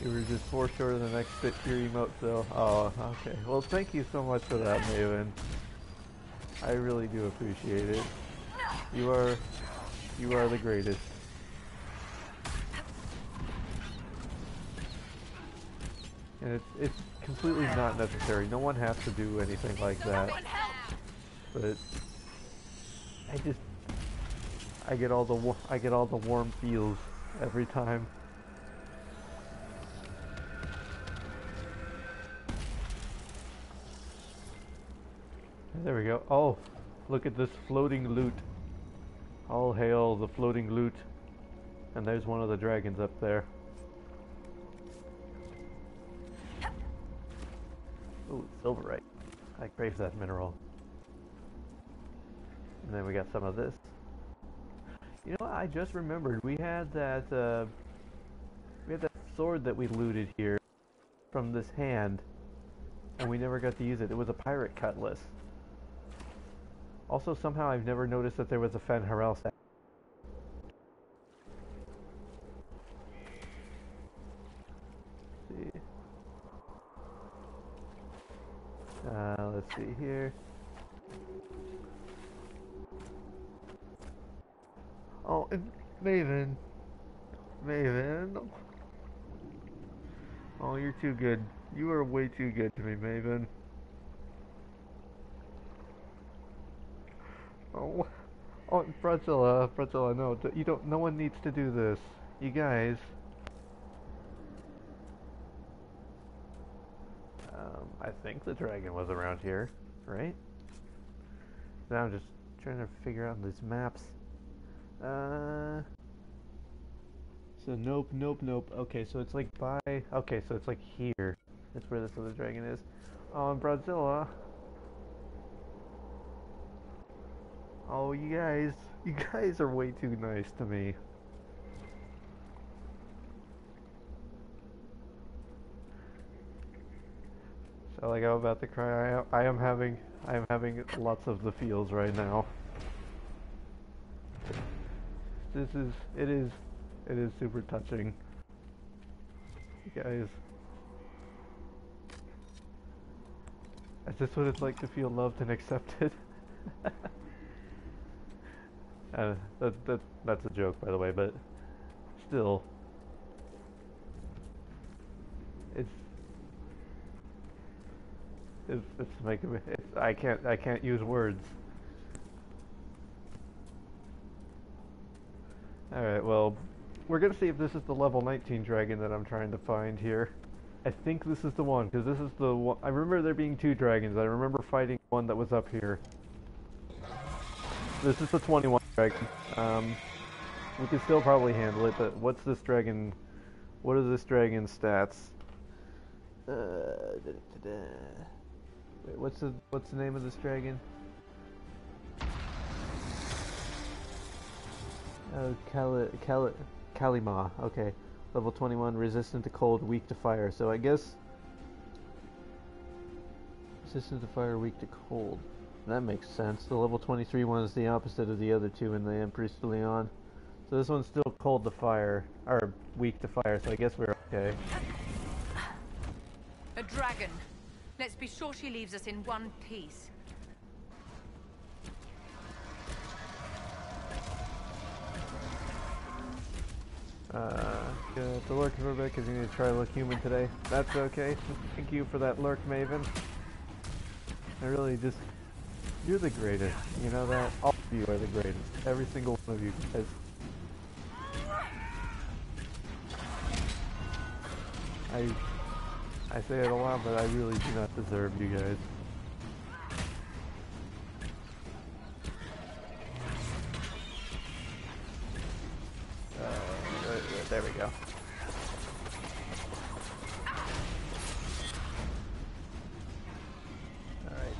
You were just 4 short of the next fit your emote, so... Oh, okay. Well, thank you so much for that, Maven. I really do appreciate it. You are the greatest. And it's completely not necessary. No one has to do anything like that. But I get all the warm feels every time. There we go. Oh, look at this floating loot. All hail the floating loot. And there's one of the dragons up there. Ooh, silverite. I crave that mineral. And then we got some of this. You know what? I just remembered we had that sword that we looted here from this hand, and we never got to use it. It was a pirate cutlass. Also, somehow I've never noticed that there was a Fen Harel set. Let's see here. Oh, and Maven. Oh, you're too good. You are way too good to me, Maven. Oh, Bradzilla, no, you don't. No one needs to do this. You guys. I think the dragon was around here, right? Now I'm just trying to figure out these maps. So nope. Okay, so it's like okay, so it's like here. That's where this other dragon is. Oh, and Bradzilla. Oh, you guys are way too nice to me. So like I'm about to cry. I am having lots of the feels right now. It is super touching. You guys. Is this what it's like to feel loved and accepted? That's a joke, by the way, but still, it's making me. I can't use words. All right, well, we're gonna see if this is the level 19 dragon that I'm trying to find here. I think this is the one, because this is the one. I remember there being 2 dragons. I remember fighting one that was up here. This is the 21 dragon. We can still probably handle it, but what's this dragon? What are this dragon's stats? Wait, what's the name of this dragon? Oh, Kalima. Okay, level 21, resistant to cold, weak to fire. So I guess resistant to fire, weak to cold. That makes sense. The level 23 one is the opposite of the other 2 in the Empress de Leon. So this one's still cold to fire, or weak to fire, so I guess we're okay. A dragon. Let's be sure she leaves us in one piece. The lurk is Rebecca is going to try to look human today. That's okay. Thank you for that lurk, Maven. I really just... You're the greatest. You know that? All of you are the greatest. Every single one of you guys. I say it a lot, but I really do not deserve you guys. There we go. Alright.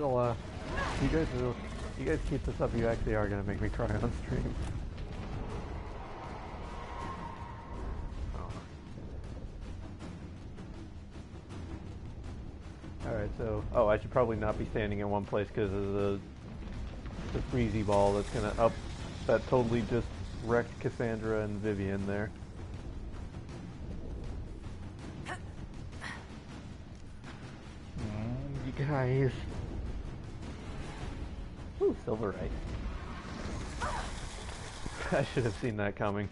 you guys keep this up, you actually are gonna make me cry on stream. Alright, so... Oh, I should probably not be standing in one place because of the freezy ball that's gonna... Oh, that totally just wrecked Cassandra and Vivian there. You guys... Ooh, silverite. I should have seen that coming.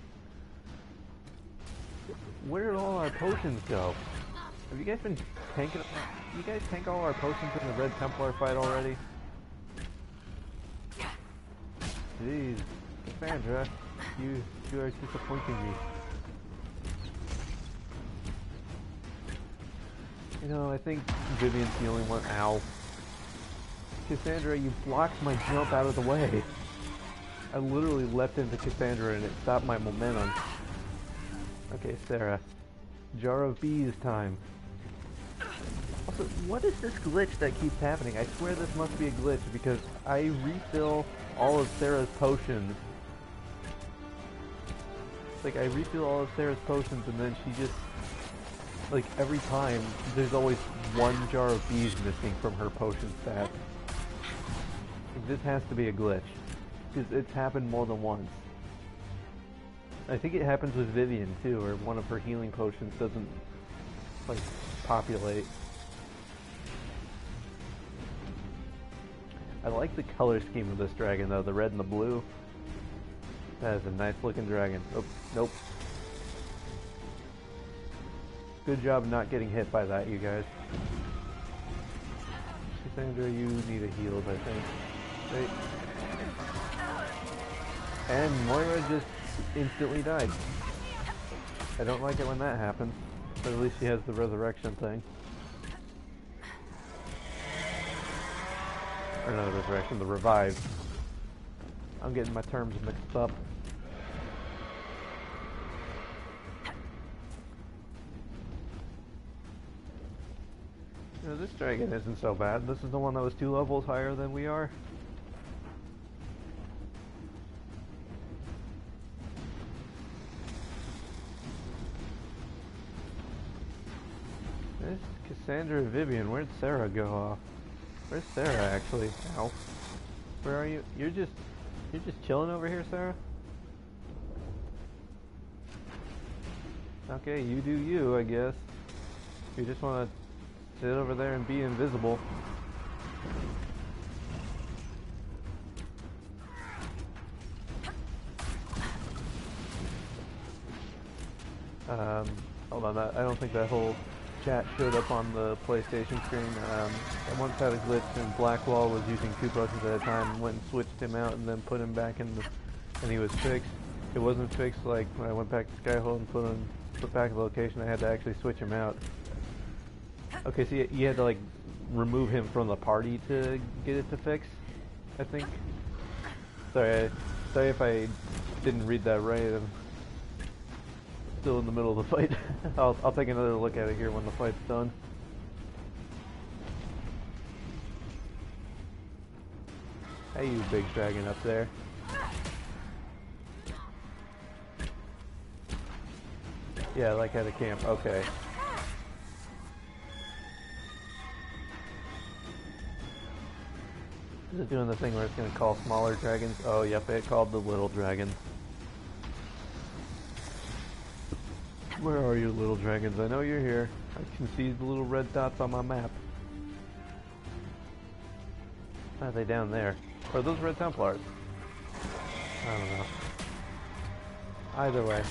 Where did all our potions go? Have you guys been tanking... You guys tank all our potions in the Red Templar fight already? Jeez, Cassandra, you are disappointing me. You know, I think Vivian's the only one. Ow. Cassandra, you blocked my jump out of the way. I literally leapt into Cassandra and it stopped my momentum. Okay, Sarah. Jar of bees time. Also, what is this glitch that keeps happening? I swear this must be a glitch because I refill all of Sarah's potions. Like, I refill all of Sarah's potions and then she just... Like, every time, there's always one jar of bees missing from her potion stat. Like, this has to be a glitch. Because it's happened more than once. I think it happens with Vivian, too, where one of her healing potions doesn't, like, populate. I like the color scheme of this dragon, though. The red and the blue. That is a nice looking dragon. Oh, nope. Good job not getting hit by that, you guys. Cassandra, you need a heal, I think. Wait. And Moira just instantly died. I don't like it when that happens. But at least she has the resurrection thing. Or not the resurrection, the revive. I'm getting my terms mixed up. You know, this dragon isn't so bad. This is the one that was 2 levels higher than we are. This Cassandra and Vivian. Where'd Sarah go off? Where's Sarah actually? Ow. Where are you? You're just chilling over here, Sarah? Okay, you do you, I guess. You just want to sit over there and be invisible. Hold on, I don't think that whole chat showed up on the PlayStation screen. I once had a glitch and Blackwall was using 2 potions at a time and went and switched him out and then put him back in the... and he was fixed. It wasn't fixed like when I went back to Skyhold and put back the location. I had to actually switch him out. Okay, so you had to like remove him from the party to get it to fix, I think. Sorry if I didn't read that right. I'm still in the middle of the fight. I'll take another look at it here when the fight's done. Hey, you big dragon up there. Yeah, like at a camp. Okay. Is it doing the thing where it's going to call smaller dragons? Oh, yep, it called the little dragon. Where are you, little dragons? I know you're here. I can see the little red dots on my map. Are they down there? Or are those red Templars? I don't know. Either way.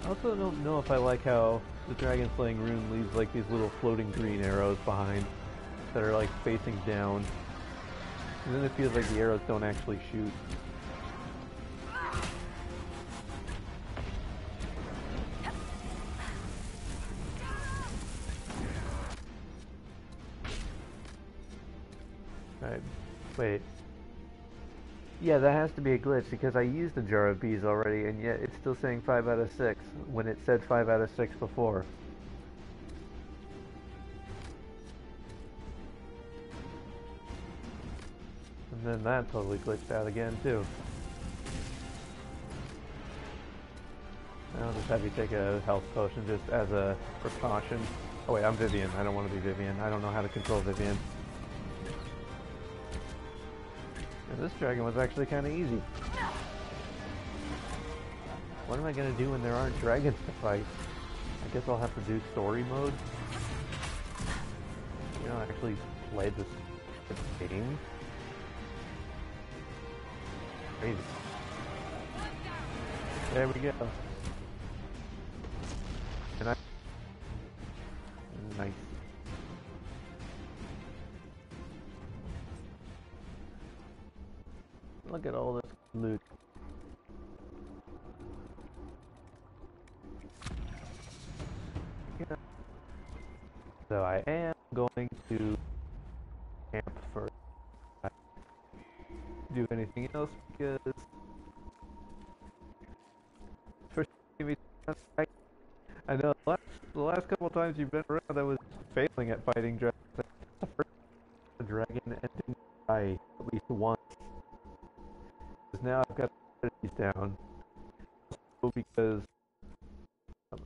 I also don't know if I like how the Dragon Slaying Rune leaves like these little floating green arrows behind that are like facing down. And then it feels like the arrows don't actually shoot. Alright, wait. Yeah, that has to be a glitch because I used a jar of bees already and yet it's still saying 5 out of 6 when it said 5 out of 6 before. And then that totally glitched out again, too. I'll just have you take a health potion just as a precaution. Oh wait, I'm Vivian. I don't want to be Vivian. I don't know how to control Vivian. And this dragon was actually kind of easy. What am I going to do when there aren't dragons to fight? I guess I'll have to do story mode. You know, actually play this game. Crazy. There we go. And nice. Look at all this loot. Yeah. So I am going to camp first. Do anything else because first I know the last couple of times you've been around I was failing at fighting dragons. That's the first dragon and didn't die at least once. Because now I've got these down. Also because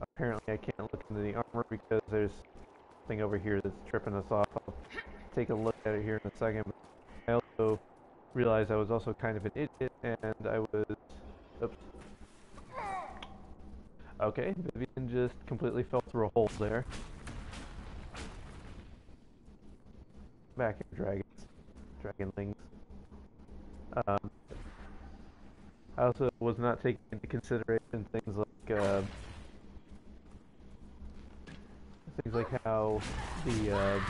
apparently I can't look into the armor because there's something over here that's tripping us off. I'll take a look at it here in a second. But I also realized I was also kind of an idiot and I was... Oops. Okay, Vivian just completely fell through a hole there. Back here, dragons. Dragonlings. I also was not taking into consideration things like how the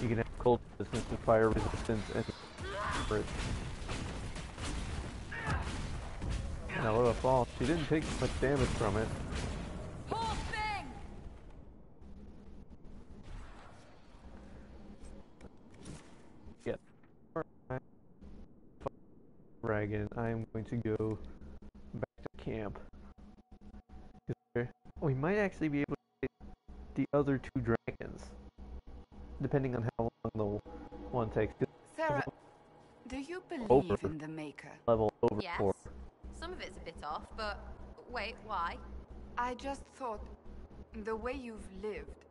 you can have cold resistance and fire resistance and what a fall. She didn't take much damage from it. Yeah. Dragon, I'm going to go back to camp. We might actually be able to get the other two dragons, depending on how long the one takes. Sarah, do you believe in the Maker? Level over Yes. 4. Some of it's a bit off, but wait, why? I just thought, the way you've lived.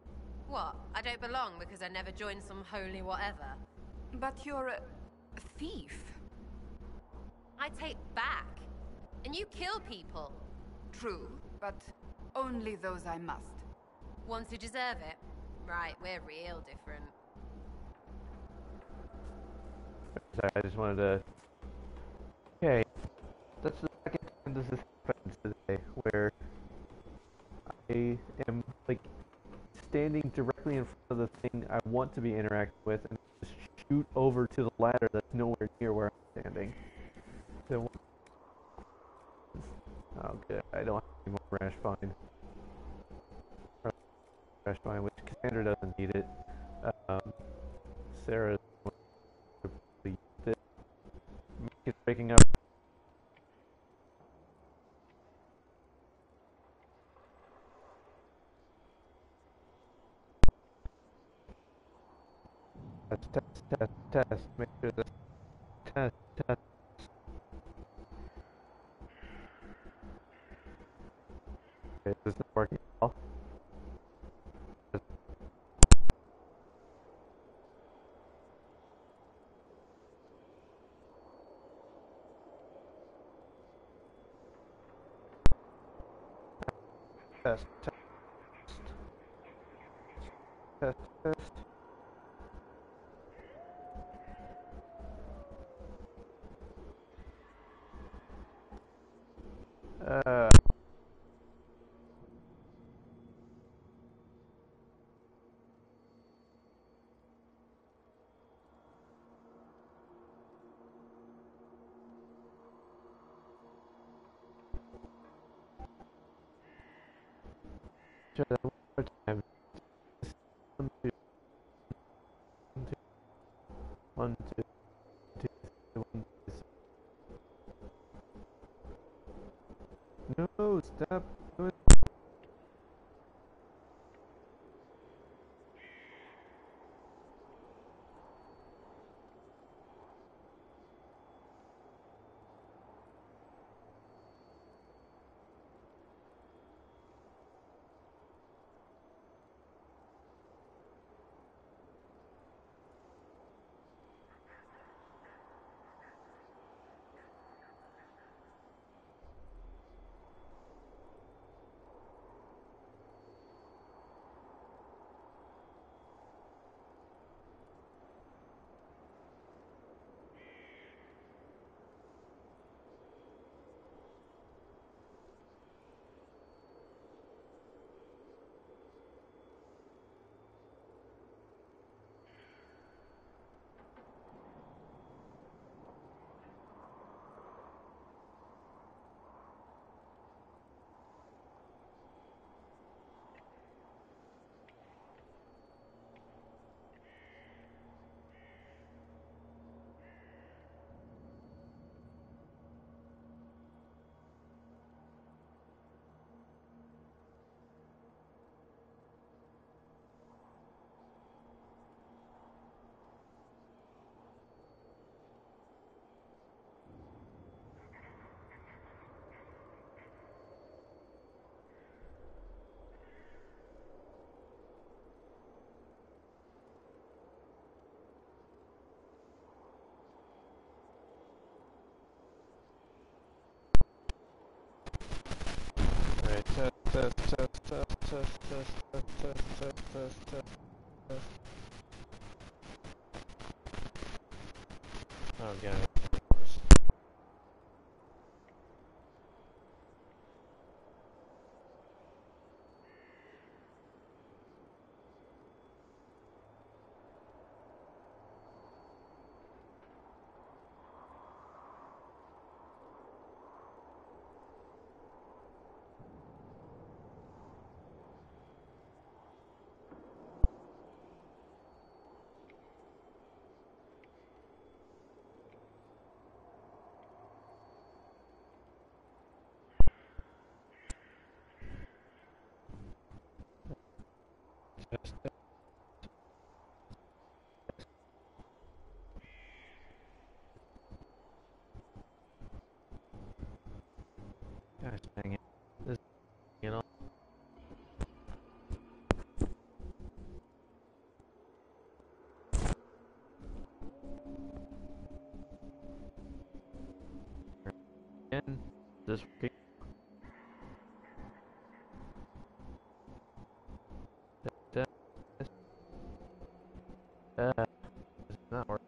What? I don't belong because I never joined some holy whatever. But you're a thief. I take back. And you kill people. True, but only those I must. Ones who deserve it. Right, we're real different. Sorry, I just wanted to... Okay, that's the second time this has happened today, where I am, like, standing directly in front of the thing I want to be interacting with, and just shoot over to the ladder that's nowhere near where I'm standing. So, oh good, I don't have any more rash fine. Rash fine, which Cassandra doesn't need it. Sarah is breaking up. Test. Make sure this test. Okay, this isn't working at all. Test. Try that one more time. 1, 2, 1, 2, 1, 2. No, stop doing. Oh, yeah. Gosh dang it. This, you know. And this working? It's not working.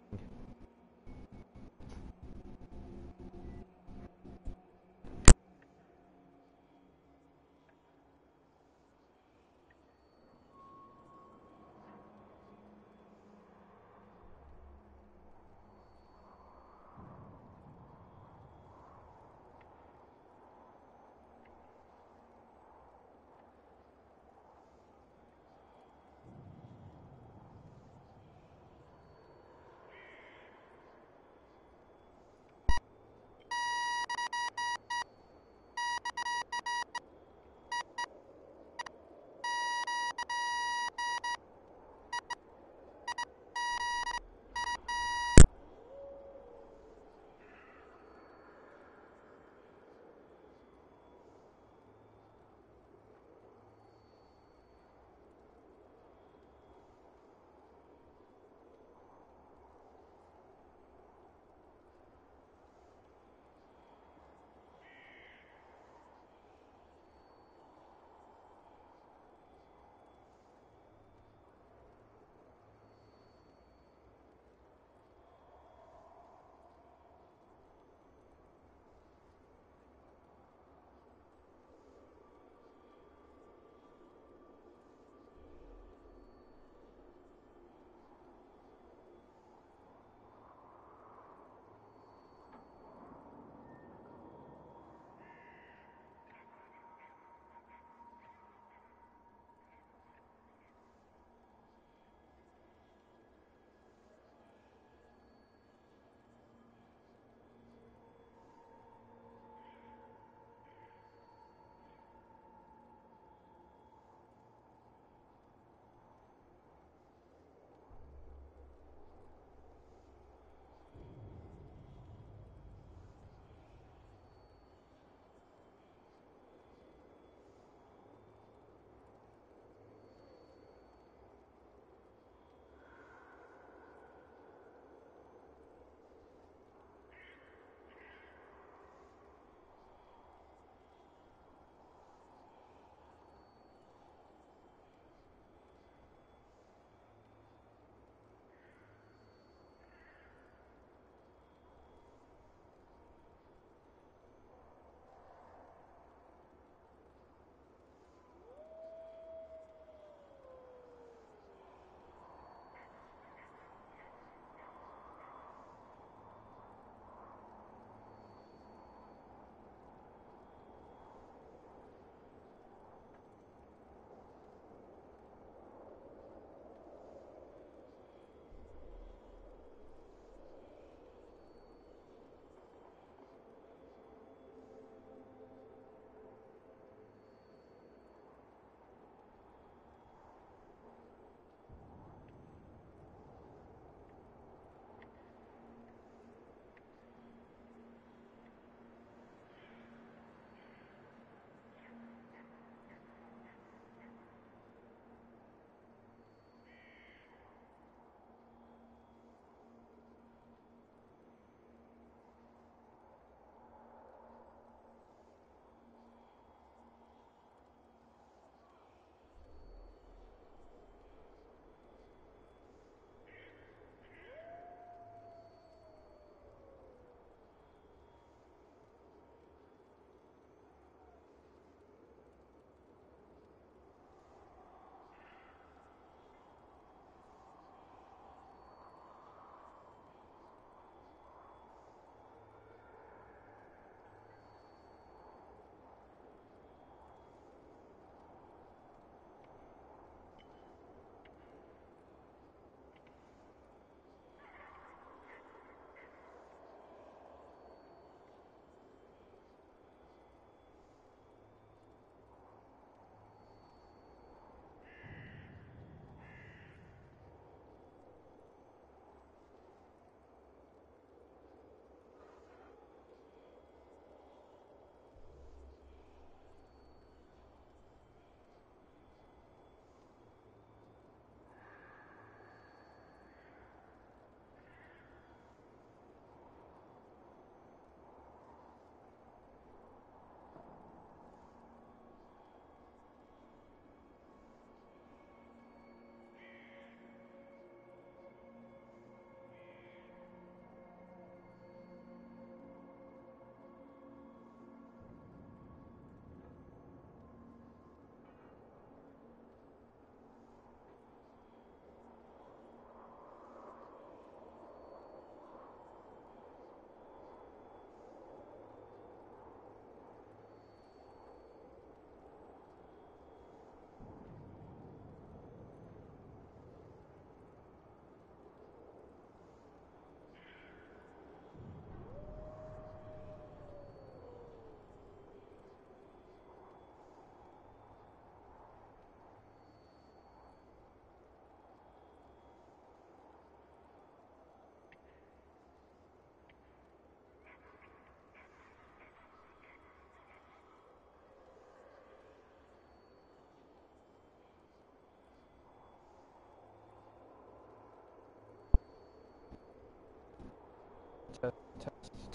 test,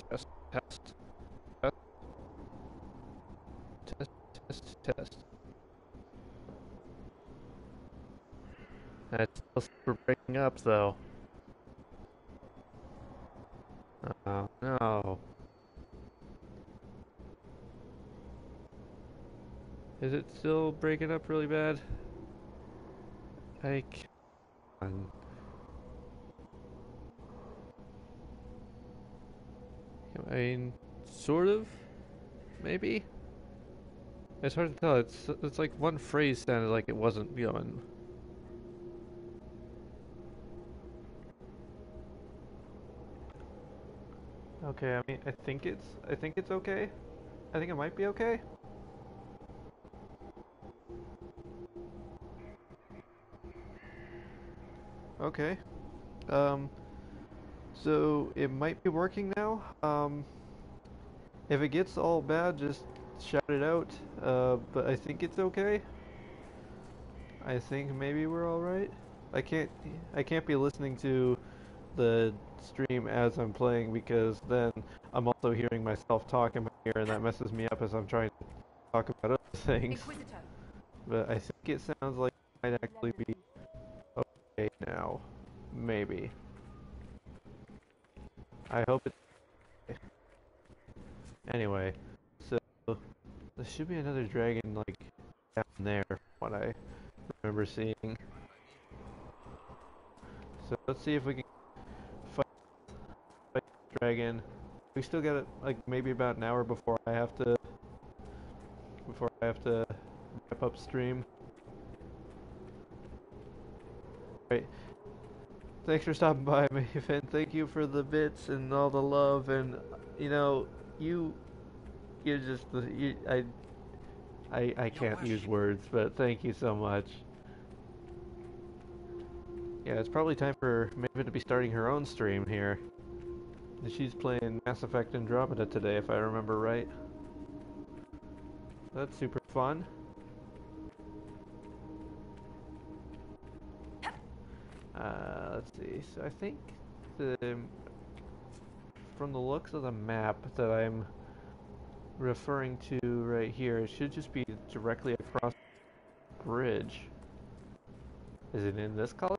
test, test. That's still super breaking up though. Oh no. Is it still breaking up really bad? I can't. I mean, sort of, maybe. It's hard to tell. It's like one phrase sounded like it wasn't going. Okay, I mean, I think it's okay. I think it might be okay. Okay. So it might be working now. If it gets all bad, just shout it out. But I think it's okay. I think maybe we're all right. I can't be listening to the stream as I'm playing because then I'm also hearing myself talk in my ear and that messes me up as I'm trying to talk about other things. Inquisitor. But I think it sounds like it might actually be okay now. Maybe. I hope it's okay. Anyway, so there should be another dragon like down there, what I remember seeing. So let's see if we can fight the dragon. We still got like maybe about an hour before I have to wrap up stream. Right. Thanks for stopping by, Maven. Thank you for the bits and all the love, and you know, you're just I can't use words, but thank you so much. Yeah, it's probably time for Maven to be starting her own stream here. She's playing Mass Effect Andromeda today, if I remember right. That's super fun. Let's see. So I think from the looks of the map that I'm referring to right here, it should just be directly across the bridge. Is it in this color?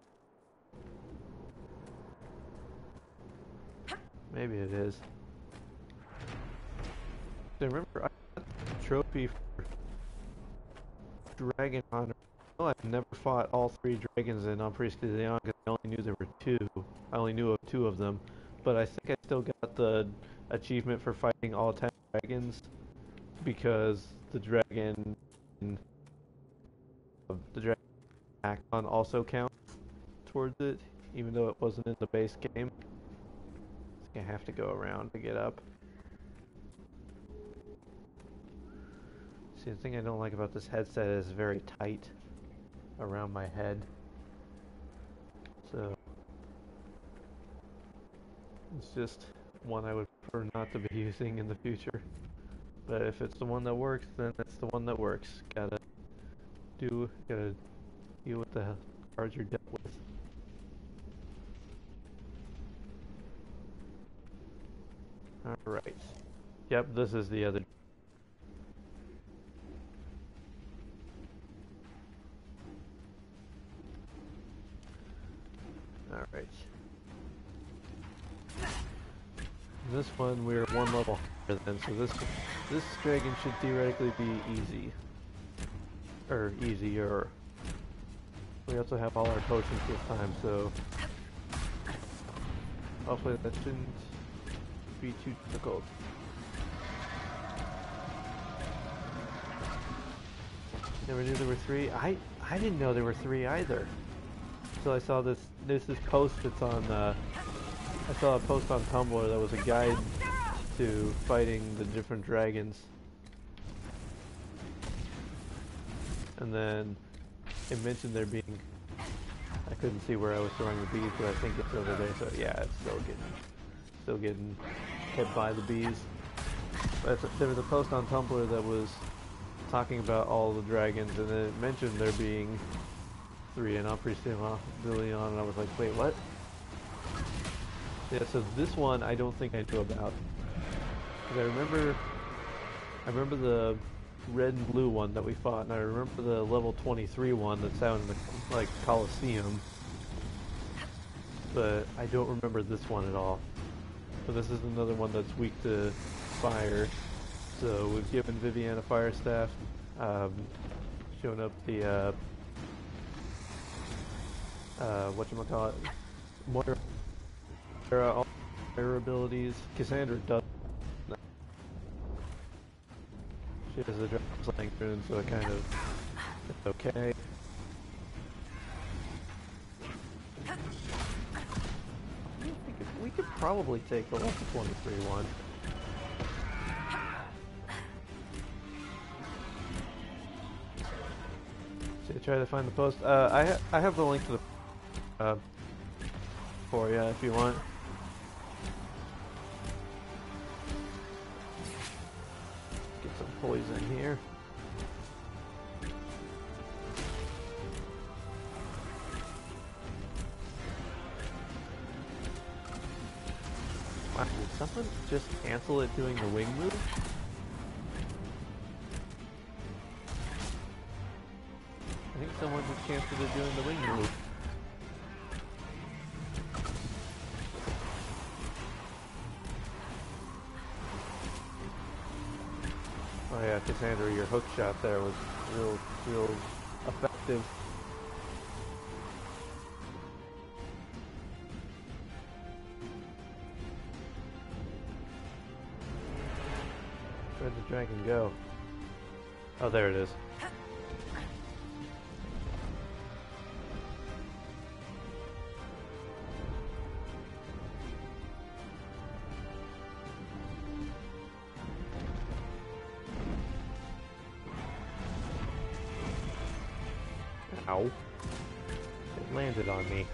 Maybe it is. I remember I got the trophy for Dragon Hunter. Well, I've never fought all 3 dragons in Priest of Leon because I only knew there were 2. I only knew of 2 of them. But I think I still got the achievement for fighting all 10 dragons because the dragon Acon also counts towards it, even though it wasn't in the base game. I think I have to go around to get up. See, the thing I don't like about this headset is very tight around my head. So it's just one I would prefer not to be using in the future. But if it's the one that works, then it's the one that works. Gotta deal with the cards you're dealt with. Alright. Yep, this is the other. Alright. This one we're 1 level higher than, so this dragon should theoretically be easy. Or easier. We also have all our potions this time, so hopefully that shouldn't be too difficult. Never knew there were 3. I didn't know there were 3 either. So I saw this post that's on I saw a post on Tumblr that was a guide to fighting the different dragons. And then it mentioned there being, I couldn't see where I was throwing the bees, but I think it's over there, so yeah, it's still getting hit by the bees. But there was a post on Tumblr that was talking about all the dragons, and it mentioned there being 3 in Impromptu, and I was like, wait, what? Yeah, so this one I don't think I knew about. 'Cause I remember the red and blue one that we fought, and I remember the level 23 one that's out in the like Coliseum. But I don't remember this one at all. So this is another one that's weak to fire. So we've given Vivian a fire staff, shown up the whatchamacallit, Moira, all her abilities. Cassandra does. She has a drop slang rune, so it kind of it's okay. We could probably take the level 23 one. So try to find the post. I have the link to the for you if you want. Get some poison here. Wow, did someone just cancel it doing the wing move? I think someone just canceled it doing the wing move. Oh yeah, Cassandra, your hook shot there was real effective. Where'd the dragon go? Oh, there it is. Ow. It landed on me.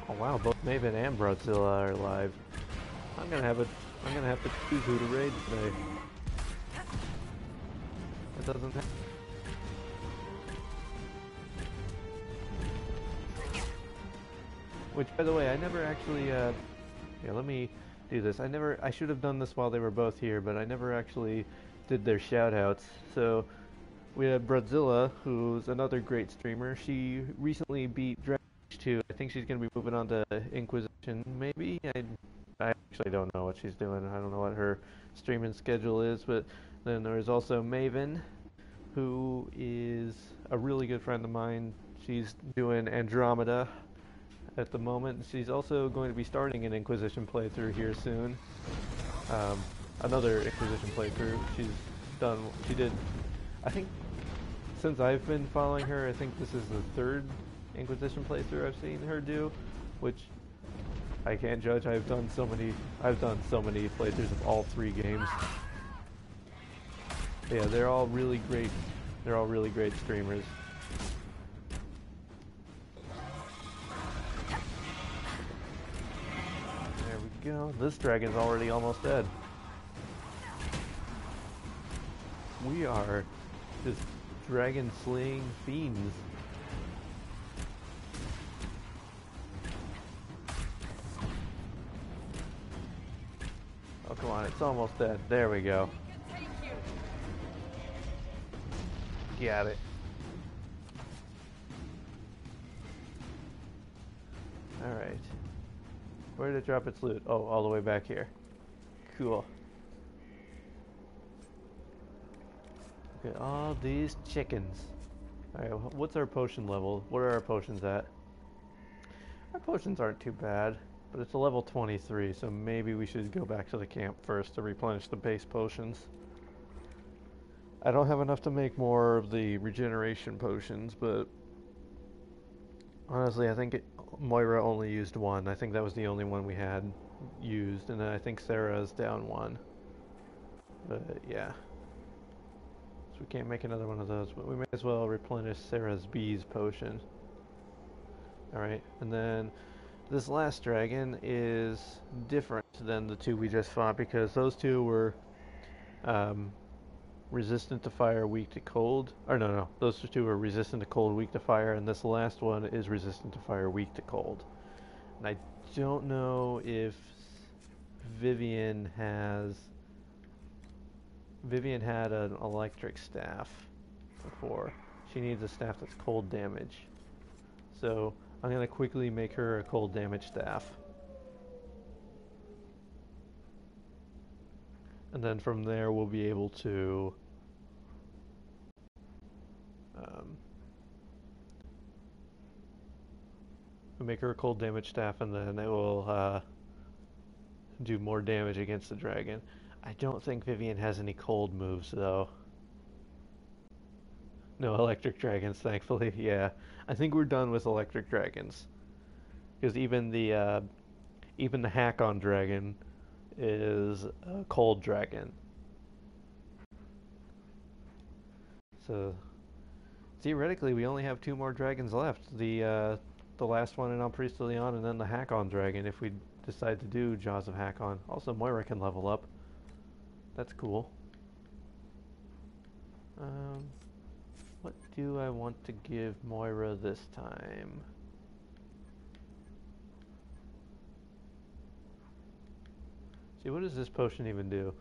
Oh wow, both Maven and Broadzilla are alive. I'm gonna have to choose who to raid today. It doesn't have which, by the way, I never actually yeah, let me do this. I should have done this while they were both here, but I never actually did their shoutouts. So we have Broadzilla, who's another great streamer. She recently beat Dragon Age 2. I think she's going to be moving on to Inquisition, maybe? I actually don't know what she's doing. I don't know what her streaming schedule is, but then there's also Maven, who is a really good friend of mine. She's doing Andromeda at the moment. She's also going to be starting an Inquisition playthrough here soon. Another Inquisition playthrough. She did, I think, since I've been following her, I think this is the third Inquisition playthrough I've seen her do, which I can't judge. I've done so many playthroughs of all three games. But yeah, they're all really great streamers. There we go. This dragon's already almost dead. We are just dragon slaying fiends. Oh, come on, it's almost dead. There we go. Got it. Alright. Where did it drop its loot? Oh, all the way back here. Cool. Okay, all these chickens. Alright, what's our potion level? What are our potions at? Our potions aren't too bad, but it's a level 23, so maybe we should go back to the camp first to replenish the base potions. I don't have enough to make more of the regeneration potions, but honestly, I think Moira only used one. I think that was the only one we had used, and then I think Sarah's down one. But yeah. So we can't make another one of those, but we may as well replenish Sarah's bees potion. Alright, and then this last dragon is different than the two we just fought, because those two were resistant to fire, weak to cold. Or no, those two are resistant to cold, weak to fire, and this last one is resistant to fire, weak to cold. And I don't know if Vivian has... Vivian had an electric staff before. She needs a staff that's cold damage. So I'm going to quickly make her a cold damage staff. And then from there we'll be able to make her a cold damage staff, and then it will do more damage against the dragon. I don't think Vivian has any cold moves though. No electric dragons, thankfully. Yeah, I think we're done with electric dragons, because even the Hack-on dragon is a cold dragon. So theoretically, we only have 2 more dragons left. The last one in El Priest de Leon, and then the Hack-on dragon, if we decide to do Jaws of Hack-on. Also, Moira can level up. That's cool. What do I want to give Moira this time? See, what does this potion even do?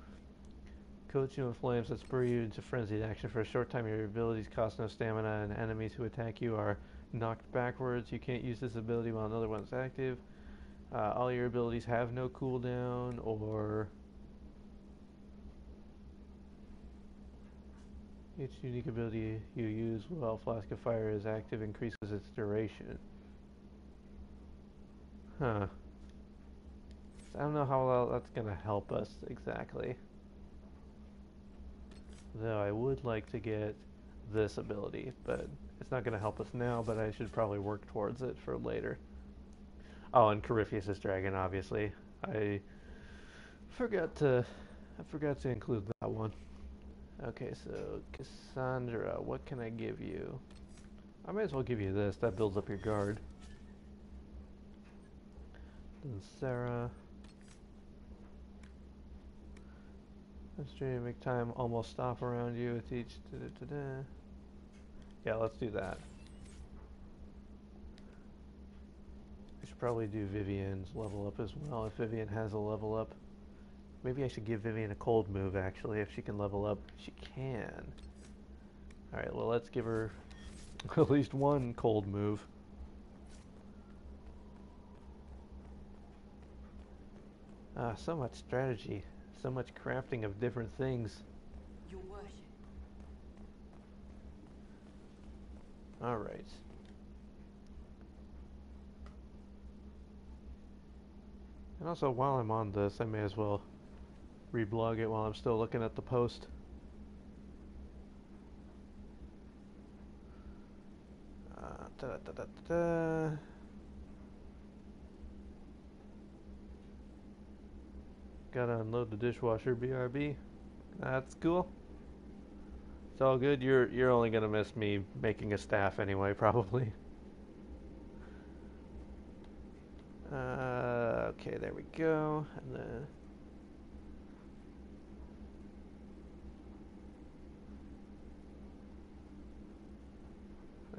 Coats you in flames that spur you into frenzied action. For a short time, your abilities cost no stamina, and enemies who attack you are knocked backwards. You can't use this ability while another one's active. All your abilities have no cooldown, or each unique ability you use while Flask of Fire is active increases its duration. Huh. I don't know how well that's going to help us exactly. Though I would like to get this ability, but it's not going to help us now, but I should probably work towards it for later. Oh, and Corypheus' dragon, obviously. I forgot to include that one. Okay, so Cassandra, what can I give you? I might as well give you this. That builds up your guard. Then Sarah. Stream, make time almost stop around you with each. Yeah, let's do that. I should probably do Vivian's level up as well, if Vivian has a level up. Maybe I should give Vivian a cold move, actually, if she can level up. She can. Alright, well, let's give her at least one cold move. So much strategy. So much crafting of different things. Your worship. Alright. And also, while I'm on this, I may as well reblog it while I'm still looking at the post. Gotta unload the dishwasher, BRB. That's cool. It's all good. You're only gonna miss me making a staff anyway, probably. Okay, there we go. And then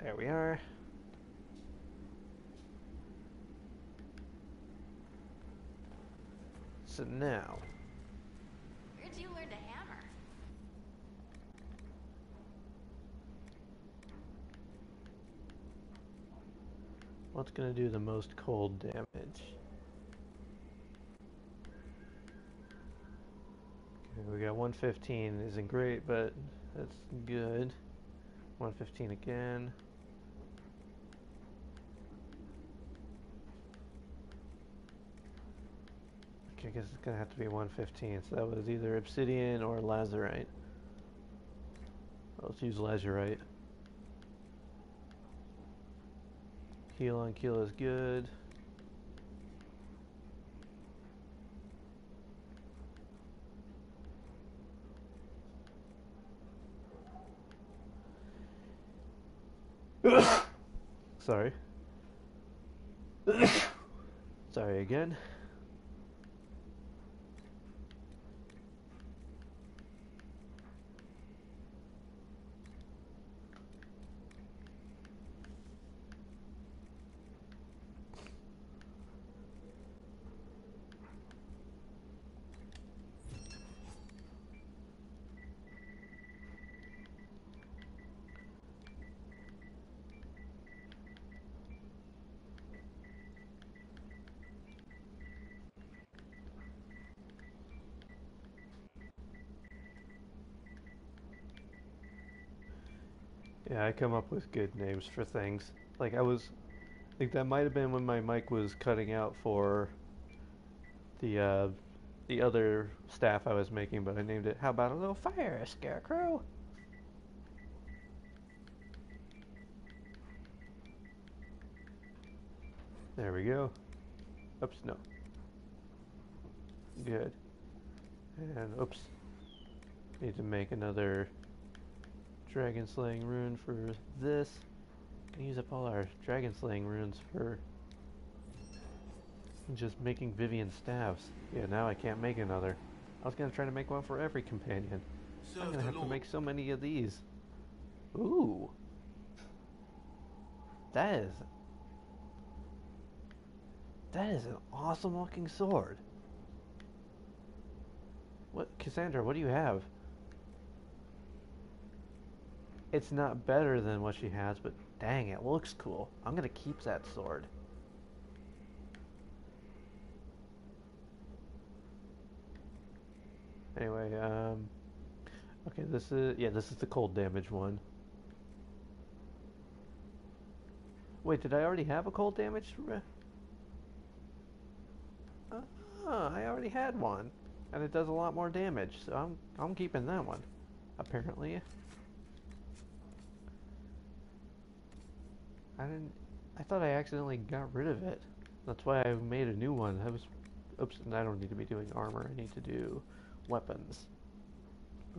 there we are. So now, Where'd you learn to hammer? what's gonna do the most cold damage? Okay, we got 115. Isn't great, but that's good. 115 again. Okay, I guess it's gonna have to be 115. So that was either obsidian or lazurite. Let's use lazurite. Heal on kill is good. Sorry. Sorry again. Yeah, I come up with good names for things. Like like that might have been when my mic was cutting out for the other staff I was making, but I named it, how about a little fire scarecrow? There we go. Oops, no. Good. And oops. Need to make another dragon slaying rune for this. Can use up all our dragon slaying runes for just making Vivian staves. Yeah, now I can't make another. I was gonna try to make one for every companion. I'm gonna have to make so many of these. Ooh. That is an awesome looking sword. What, Cassandra, what do you have? It's not better than what she has, but dang, it looks cool. I'm gonna keep that sword. Anyway, okay, this is the cold damage one. Wait, did I already have a cold damage? I already had one, and it does a lot more damage, so I'm keeping that one, apparently. I thought I accidentally got rid of it. That's why I made a new one. Oops, and I don't need to be doing armor. I need to do weapons.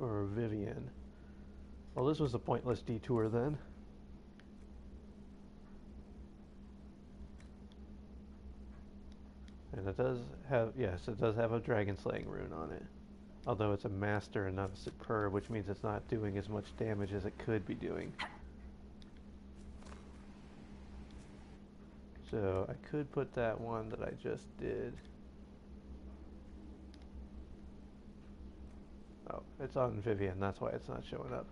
Or Vivian. Well, this was a pointless detour then. And it does have, yes, it does have a dragon slaying rune on it. Although it's a master and not a superb, which means it's not doing as much damage as it could be doing. So I could put that one that I just did. Oh, it's on Vivian, that's why it's not showing up.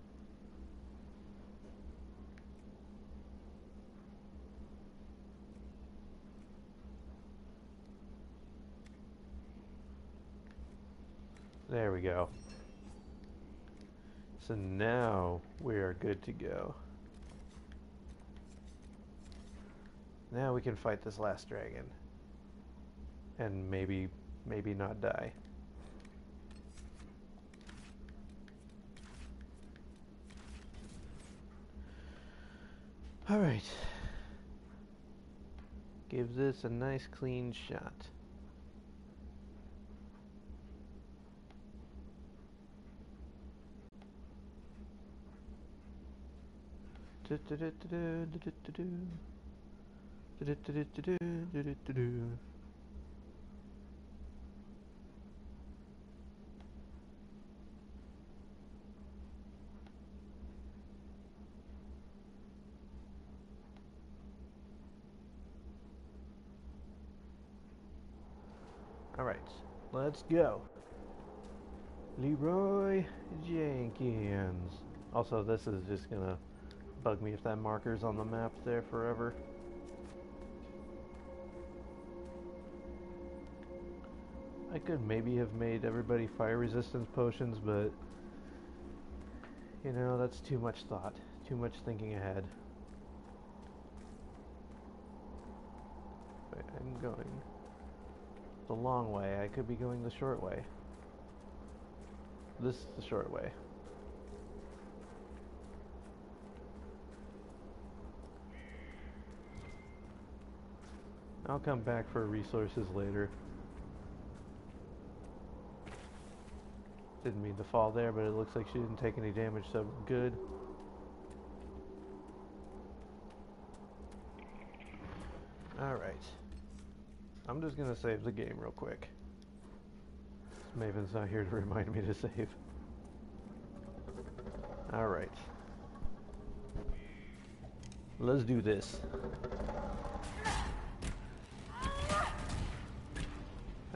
There we go. So now we are good to go. Now we can fight this last dragon. And maybe not die. Alright. Give this a nice clean shot. Alright, let's go. Leroy Jenkins. Also, this is just gonna bug me if that marker's on the map there forever. I could maybe have made everybody fire resistance potions, but you know, that's too much thought, too much thinking ahead. Wait, I'm going the long way. I could be going the short way. This is the short way. I'll come back for resources later. Didn't mean to fall there, but it looks like she didn't take any damage, so we're good. Alright. I'm just gonna save the game real quick. Maven's not here to remind me to save. Alright. Let's do this.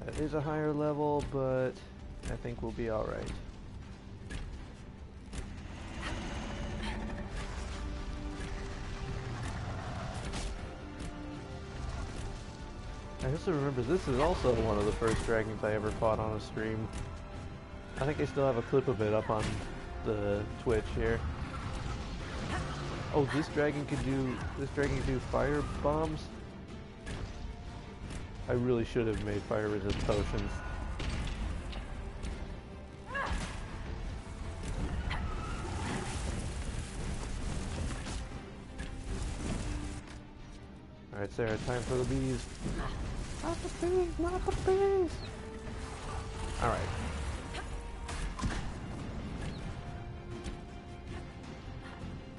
That is a higher level, but I think we'll be alright. I also remember this is also one of the first dragons I ever fought on a stream. I think I still have a clip of it up on the Twitch here. Oh, this dragon can do fire bombs? I really should have made fire resist potions. Alright, Sarah, time for the bees. Not the bees, not the bees! Alright.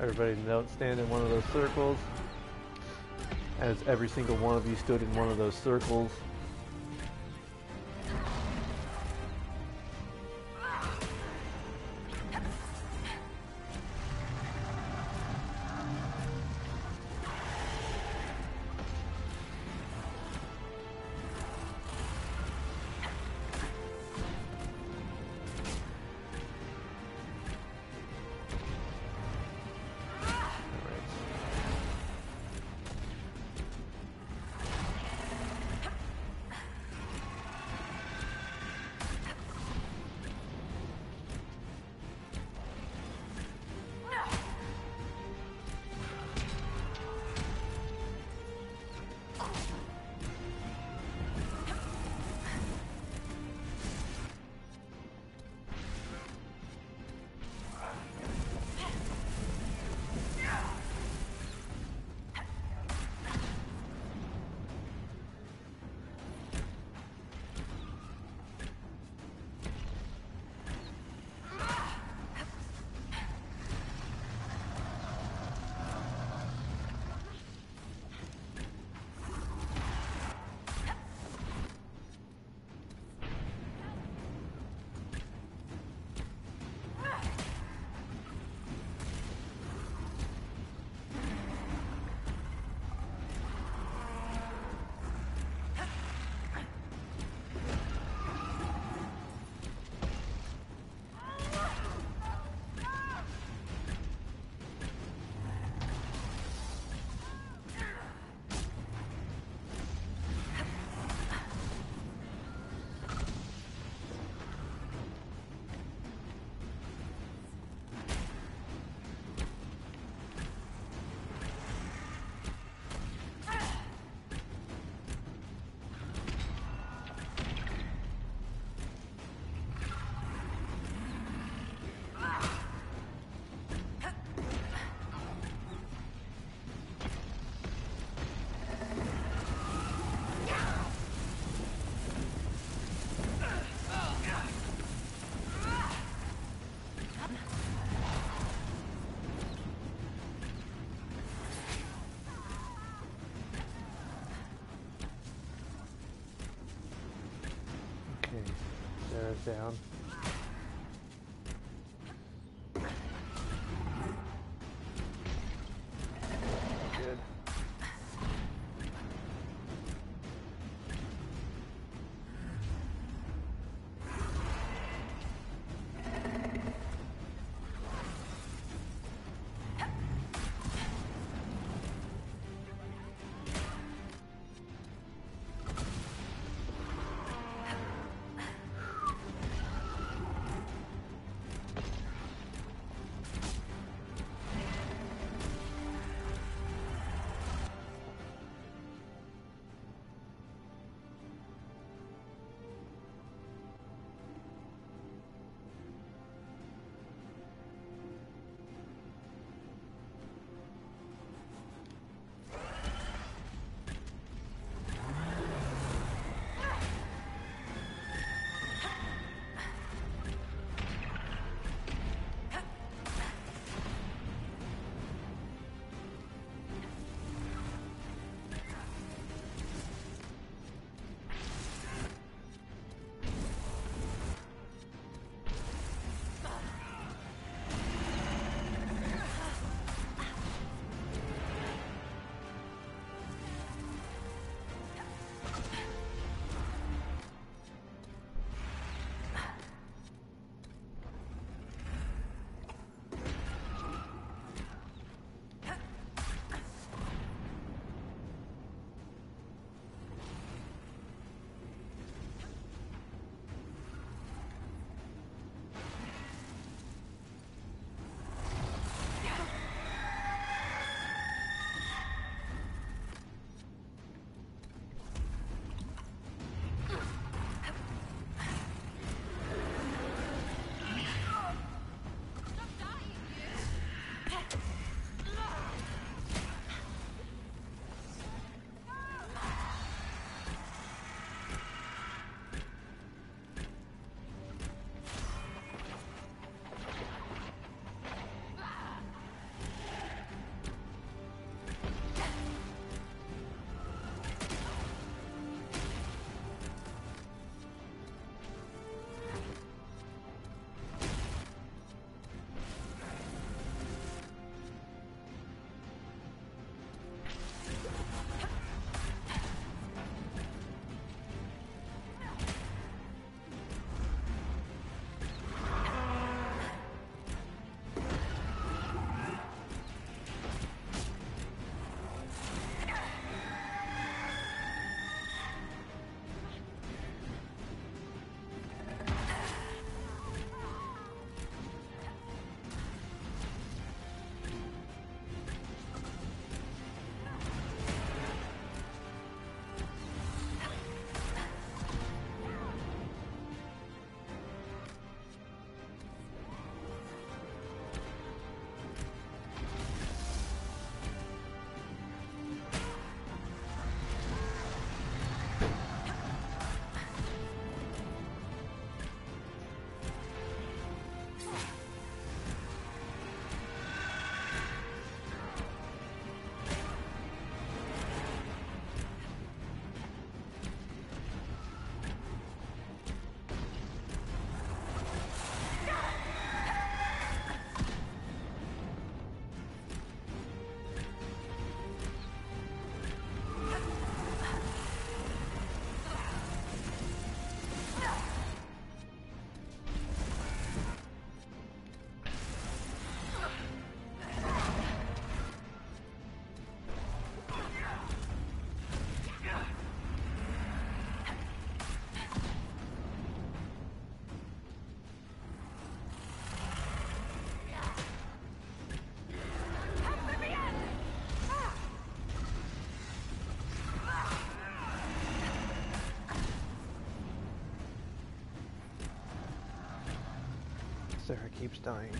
Everybody don't stand in one of those circles. As every single one of you stood in one of those circles. Down. Good. Sarah keeps dying.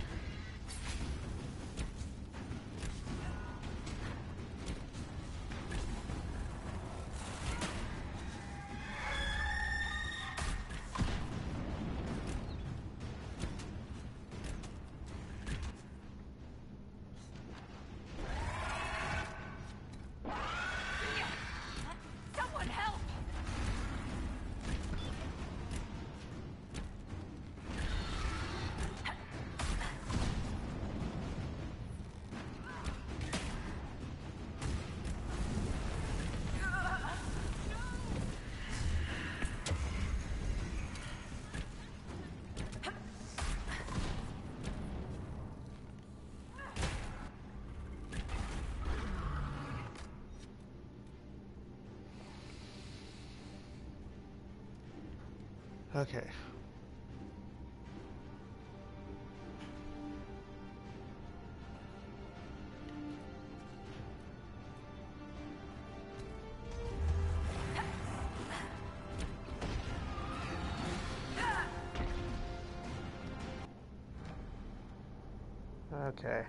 Someone help! Okay. Okay.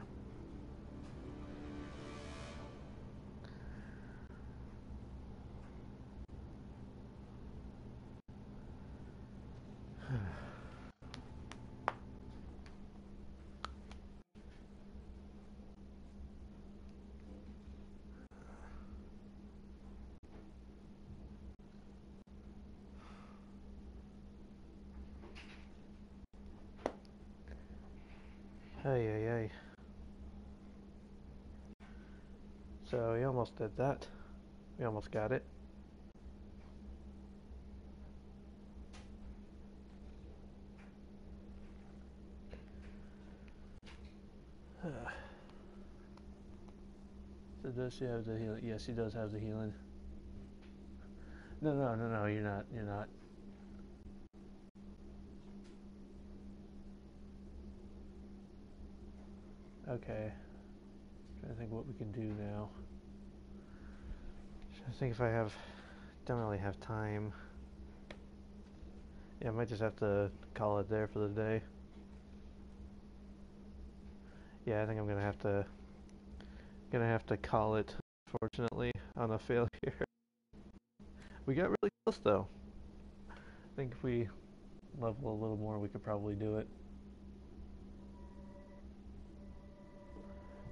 Hey, hey, hey. So we almost did that. We almost got it. So does she have the healing? Yes, she does have the healing. No, no, no, no, you're not. You're not. Okay. Trying to think what we can do now. Trying to think if I have. Don't really have time. Yeah, I might just have to call it there for the day. Yeah, I think I'm gonna have to call it. Fortunately, on a failure. We got really close though. I think if we level a little more, we could probably do it.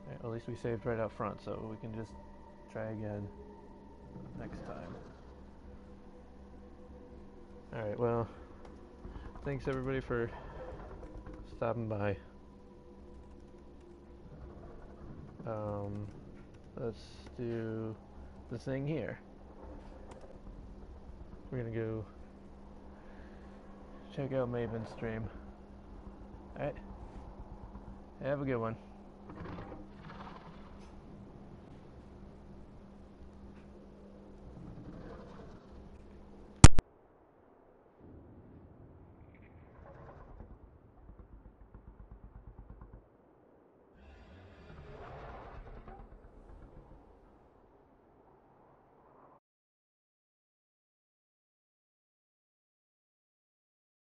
Right, at least we saved right up front, so we can just try again next time. Alright, well, thanks everybody for stopping by. Let's do the thing here. We're gonna go check out Maven's stream. Alright, have a good one.